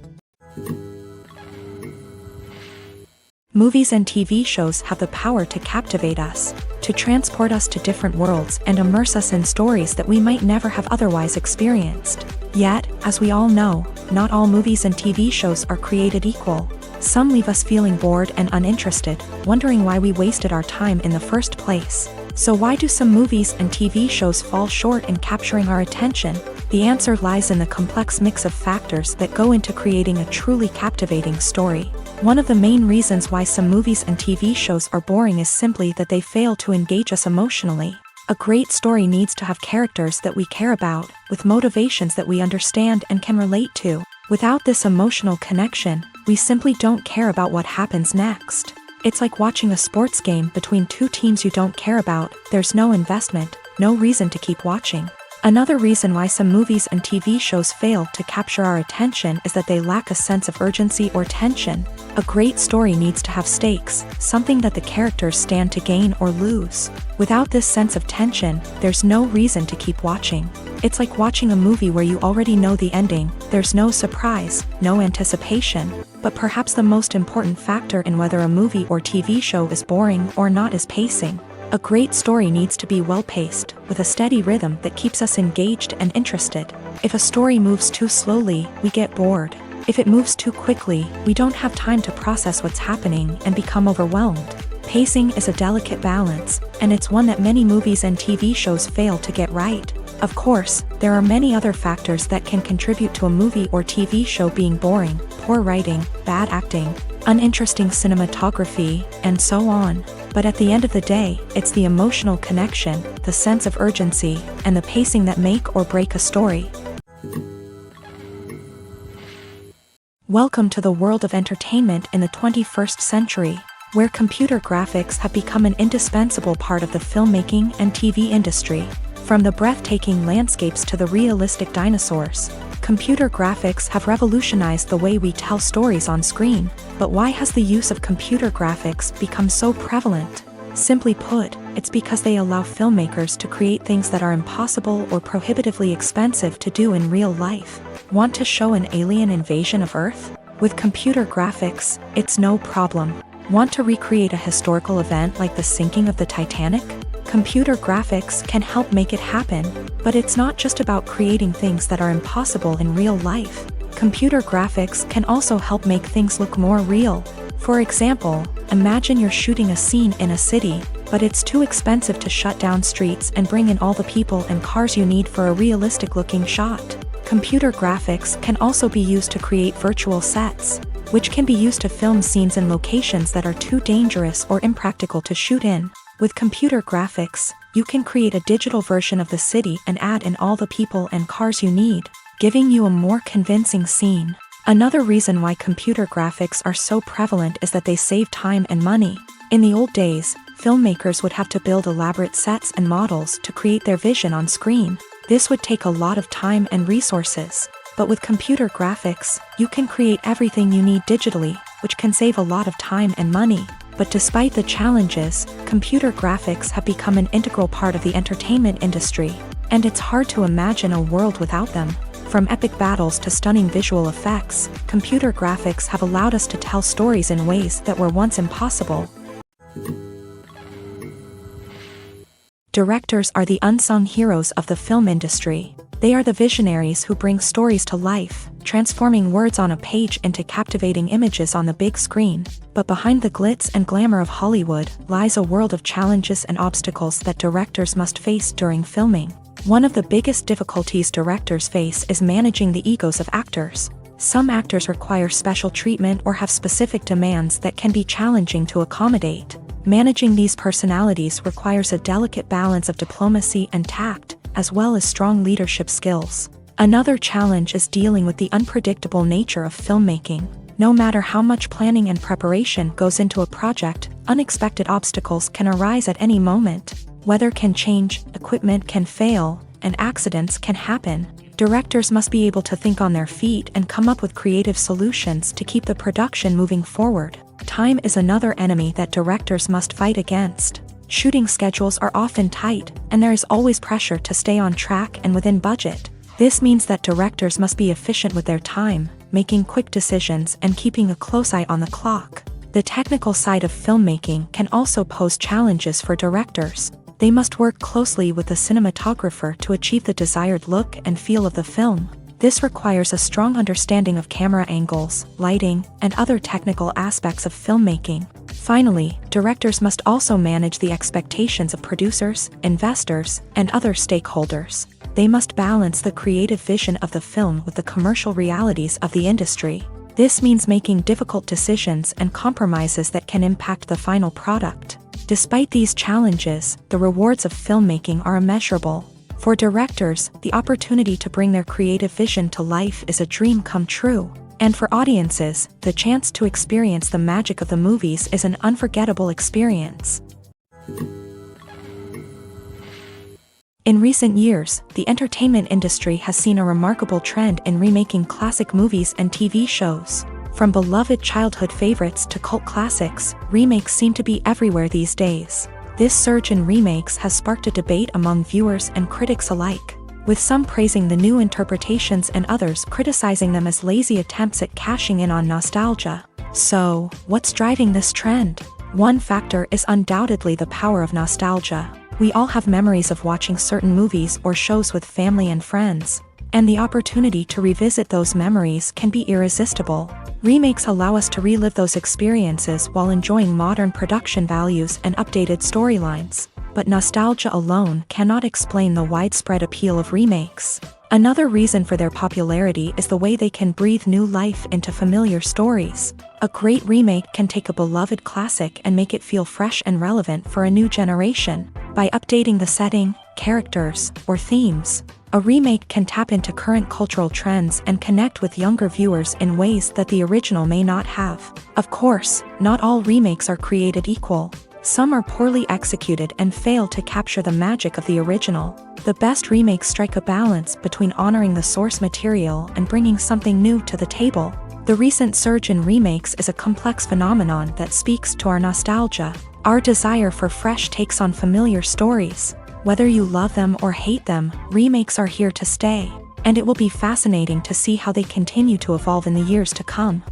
Movies and TV shows have the power to captivate us, to transport us to different worlds and immerse us in stories that we might never have otherwise experienced. Yet, as we all know, not all movies and TV shows are created equal. Some leave us feeling bored and uninterested, wondering why we wasted our time in the first place. So why do some movies and TV shows fall short in capturing our attention? The answer lies in the complex mix of factors that go into creating a truly captivating story. One of the main reasons why some movies and TV shows are boring is simply that they fail to engage us emotionally. A great story needs to have characters that we care about, with motivations that we understand and can relate to. Without this emotional connection, we simply don't care about what happens next. It's like watching a sports game between two teams you don't care about. There's no investment, no reason to keep watching. Another reason why some movies and TV shows fail to capture our attention is that they lack a sense of urgency or tension. A great story needs to have stakes, something that the characters stand to gain or lose. Without this sense of tension, there's no reason to keep watching. It's like watching a movie where you already know the ending. There's no surprise, no anticipation. But perhaps the most important factor in whether a movie or TV show is boring or not is pacing. A great story needs to be well-paced, with a steady rhythm that keeps us engaged and interested. If a story moves too slowly, we get bored. If it moves too quickly, we don't have time to process what's happening and become overwhelmed. Pacing is a delicate balance, and it's one that many movies and TV shows fail to get right. Of course, there are many other factors that can contribute to a movie or TV show being boring: poor writing, bad acting, uninteresting cinematography, and so on. But at the end of the day, it's the emotional connection, the sense of urgency, and the pacing that make or break a story. Welcome to the world of entertainment in the 21st century, where computer graphics have become an indispensable part of the filmmaking and TV industry. From the breathtaking landscapes to the realistic dinosaurs, computer graphics have revolutionized the way we tell stories on screen. But why has the use of computer graphics become so prevalent? Simply put, it's because they allow filmmakers to create things that are impossible or prohibitively expensive to do in real life. Want to show an alien invasion of Earth? With computer graphics, it's no problem. Want to recreate a historical event like the sinking of the Titanic? Computer graphics can help make it happen, but it's not just about creating things that are impossible in real life. Computer graphics can also help make things look more real. For example, imagine you're shooting a scene in a city, but it's too expensive to shut down streets and bring in all the people and cars you need for a realistic-looking shot. Computer graphics can also be used to create virtual sets, which can be used to film scenes in locations that are too dangerous or impractical to shoot in. With computer graphics, you can create a digital version of the city and add in all the people and cars you need, giving you a more convincing scene. Another reason why computer graphics are so prevalent is that they save time and money. In the old days, filmmakers would have to build elaborate sets and models to create their vision on screen. This would take a lot of time and resources. But with computer graphics, you can create everything you need digitally, which can save a lot of time and money. But despite the challenges, computer graphics have become an integral part of the entertainment industry, and it's hard to imagine a world without them. From epic battles to stunning visual effects, computer graphics have allowed us to tell stories in ways that were once impossible. Directors are the unsung heroes of the film industry. They are the visionaries who bring stories to life, transforming words on a page into captivating images on the big screen. But behind the glitz and glamour of Hollywood lies a world of challenges and obstacles that directors must face during filming. One of the biggest difficulties directors face is managing the egos of actors. Some actors require special treatment or have specific demands that can be challenging to accommodate. Managing these personalities requires a delicate balance of diplomacy and tact, as well as strong leadership skills. Another challenge is dealing with the unpredictable nature of filmmaking. No matter how much planning and preparation goes into a project, unexpected obstacles can arise at any moment. Weather can change, equipment can fail, and accidents can happen. Directors must be able to think on their feet and come up with creative solutions to keep the production moving forward. Time is another enemy that directors must fight against. Shooting schedules are often tight, and there is always pressure to stay on track and within budget. This means that directors must be efficient with their time, making quick decisions and keeping a close eye on the clock. The technical side of filmmaking can also pose challenges for directors. They must work closely with the cinematographer to achieve the desired look and feel of the film. This requires a strong understanding of camera angles, lighting, and other technical aspects of filmmaking. Finally, directors must also manage the expectations of producers, investors, and other stakeholders. They must balance the creative vision of the film with the commercial realities of the industry. This means making difficult decisions and compromises that can impact the final product. Despite these challenges, the rewards of filmmaking are immeasurable. For directors, the opportunity to bring their creative vision to life is a dream come true. And for audiences, the chance to experience the magic of the movies is an unforgettable experience. In recent years, the entertainment industry has seen a remarkable trend in remaking classic movies and TV shows. From beloved childhood favorites to cult classics, remakes seem to be everywhere these days. This surge in remakes has sparked a debate among viewers and critics alike, with some praising the new interpretations and others criticizing them as lazy attempts at cashing in on nostalgia. So, what's driving this trend? One factor is undoubtedly the power of nostalgia. We all have memories of watching certain movies or shows with family and friends, and the opportunity to revisit those memories can be irresistible. Remakes allow us to relive those experiences while enjoying modern production values and updated storylines. But nostalgia alone cannot explain the widespread appeal of remakes. Another reason for their popularity is the way they can breathe new life into familiar stories. A great remake can take a beloved classic and make it feel fresh and relevant for a new generation. By updating the setting, characters, or themes, a remake can tap into current cultural trends and connect with younger viewers in ways that the original may not have. Of course, not all remakes are created equal. Some are poorly executed and fail to capture the magic of the original. The best remakes strike a balance between honoring the source material and bringing something new to the table. The recent surge in remakes is a complex phenomenon that speaks to our nostalgia, our desire for fresh takes on familiar stories. Whether you love them or hate them, remakes are here to stay, and it will be fascinating to see how they continue to evolve in the years to come.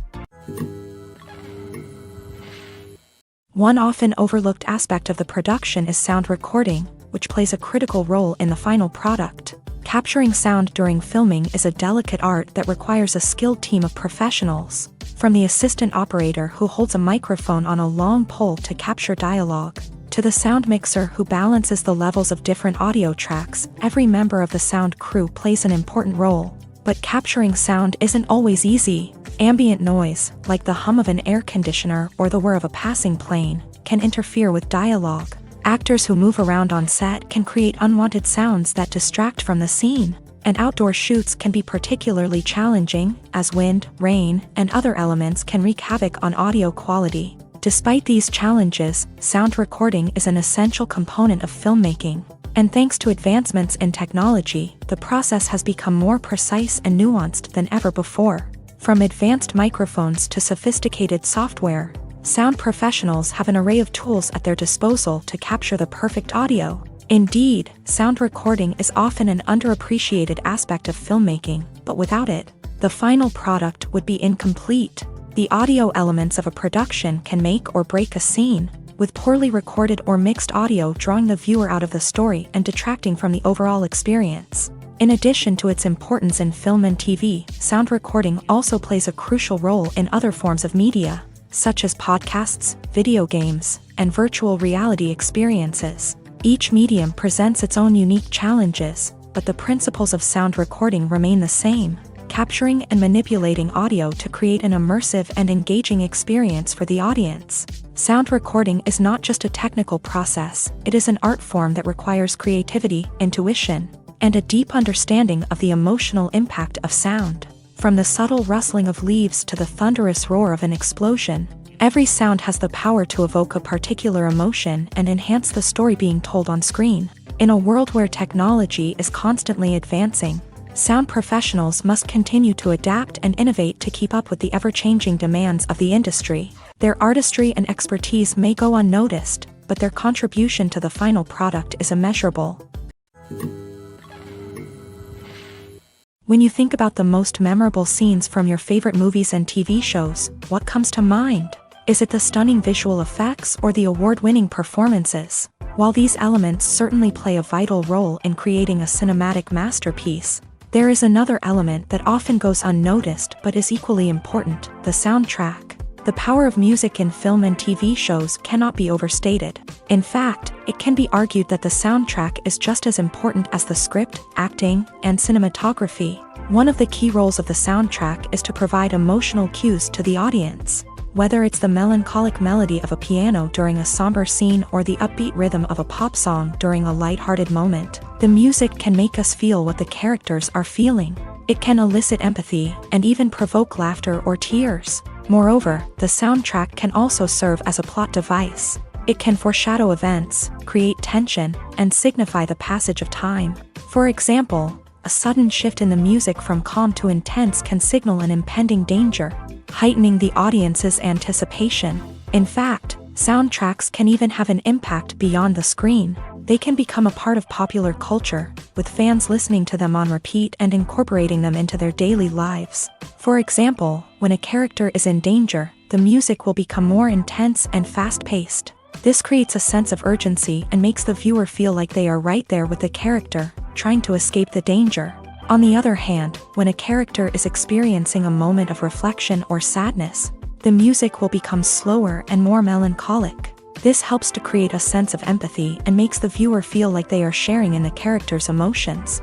One often overlooked aspect of the production is sound recording, which plays a critical role in the final product. Capturing sound during filming is a delicate art that requires a skilled team of professionals, from the assistant operator who holds a microphone on a long pole to capture dialogue, to the sound mixer who balances the levels of different audio tracks. Every member of the sound crew plays an important role. But capturing sound isn't always easy. Ambient noise, like the hum of an air conditioner or the whir of a passing plane, can interfere with dialogue. Actors who move around on set can create unwanted sounds that distract from the scene. And outdoor shoots can be particularly challenging, as wind, rain, and other elements can wreak havoc on audio quality. Despite these challenges, sound recording is an essential component of filmmaking. And thanks to advancements in technology, the process has become more precise and nuanced than ever before. From advanced microphones to sophisticated software, sound professionals have an array of tools at their disposal to capture the perfect audio. Indeed, sound recording is often an underappreciated aspect of filmmaking, but without it, the final product would be incomplete. The audio elements of a production can make or break a scene, with poorly recorded or mixed audio drawing the viewer out of the story and detracting from the overall experience. In addition to its importance in film and TV, sound recording also plays a crucial role in other forms of media, such as podcasts, video games, and virtual reality experiences. Each medium presents its own unique challenges, but the principles of sound recording remain the same: capturing and manipulating audio to create an immersive and engaging experience for the audience. Sound recording is not just a technical process, it is an art form that requires creativity, intuition, and a deep understanding of the emotional impact of sound. From the subtle rustling of leaves to the thunderous roar of an explosion, every sound has the power to evoke a particular emotion and enhance the story being told on screen. In a world where technology is constantly advancing, Sound professionals must continue to adapt and innovate to keep up with the ever-changing demands of the industry. Their artistry and expertise may go unnoticed, but their contribution to the final product is immeasurable. When you think about the most memorable scenes from your favorite movies and TV shows, what comes to mind? Is it the stunning visual effects or the award-winning performances? While these elements certainly play a vital role in creating a cinematic masterpiece, there is another element that often goes unnoticed but is equally important: the soundtrack. The power of music in film and TV shows cannot be overstated. In fact, it can be argued that the soundtrack is just as important as the script, acting, and cinematography. One of the key roles of the soundtrack is to provide emotional cues to the audience. Whether it's the melancholic melody of a piano during a somber scene or the upbeat rhythm of a pop song during a lighthearted moment, the music can make us feel what the characters are feeling. It can elicit empathy and even provoke laughter or tears. Moreover, the soundtrack can also serve as a plot device. It can foreshadow events, create tension, and signify the passage of time. For example, a sudden shift in the music from calm to intense can signal an impending danger, heightening the audience's anticipation. In fact, soundtracks can even have an impact beyond the screen. They can become a part of popular culture, with fans listening to them on repeat and incorporating them into their daily lives. For example, when a character is in danger, the music will become more intense and fast-paced. This creates a sense of urgency and makes the viewer feel like they are right there with the character, trying to escape the danger. On the other hand, when a character is experiencing a moment of reflection or sadness, the music will become slower and more melancholic. This helps to create a sense of empathy and makes the viewer feel like they are sharing in the character's emotions.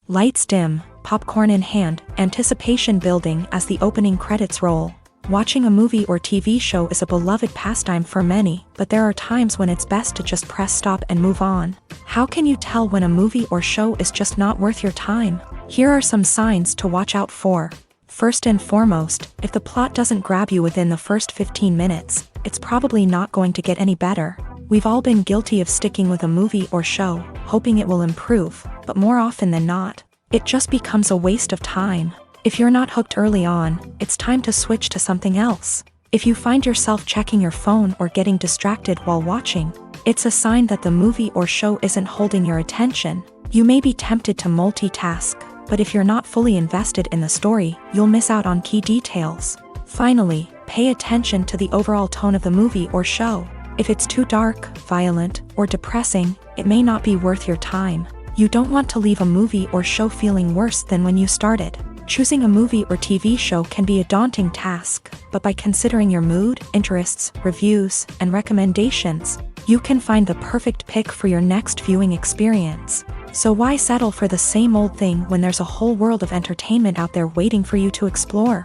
Lights dim, popcorn in hand, anticipation building as the opening credits roll. Watching a movie or TV show is a beloved pastime for many, but there are times when it's best to just press stop and move on. How can you tell when a movie or show is just not worth your time? Here are some signs to watch out for. First and foremost, if the plot doesn't grab you within the first 15 minutes, it's probably not going to get any better. We've all been guilty of sticking with a movie or show, hoping it will improve, but more often than not, it just becomes a waste of time. If you're not hooked early on, it's time to switch to something else. If you find yourself checking your phone or getting distracted while watching, it's a sign that the movie or show isn't holding your attention. You may be tempted to multitask, but if you're not fully invested in the story, you'll miss out on key details. Finally, pay attention to the overall tone of the movie or show. If it's too dark, violent, or depressing, it may not be worth your time. You don't want to leave a movie or show feeling worse than when you started. Choosing a movie or TV show can be a daunting task, but by considering your mood, interests, reviews, and recommendations, you can find the perfect pick for your next viewing experience. So why settle for the same old thing when there's a whole world of entertainment out there waiting for you to explore?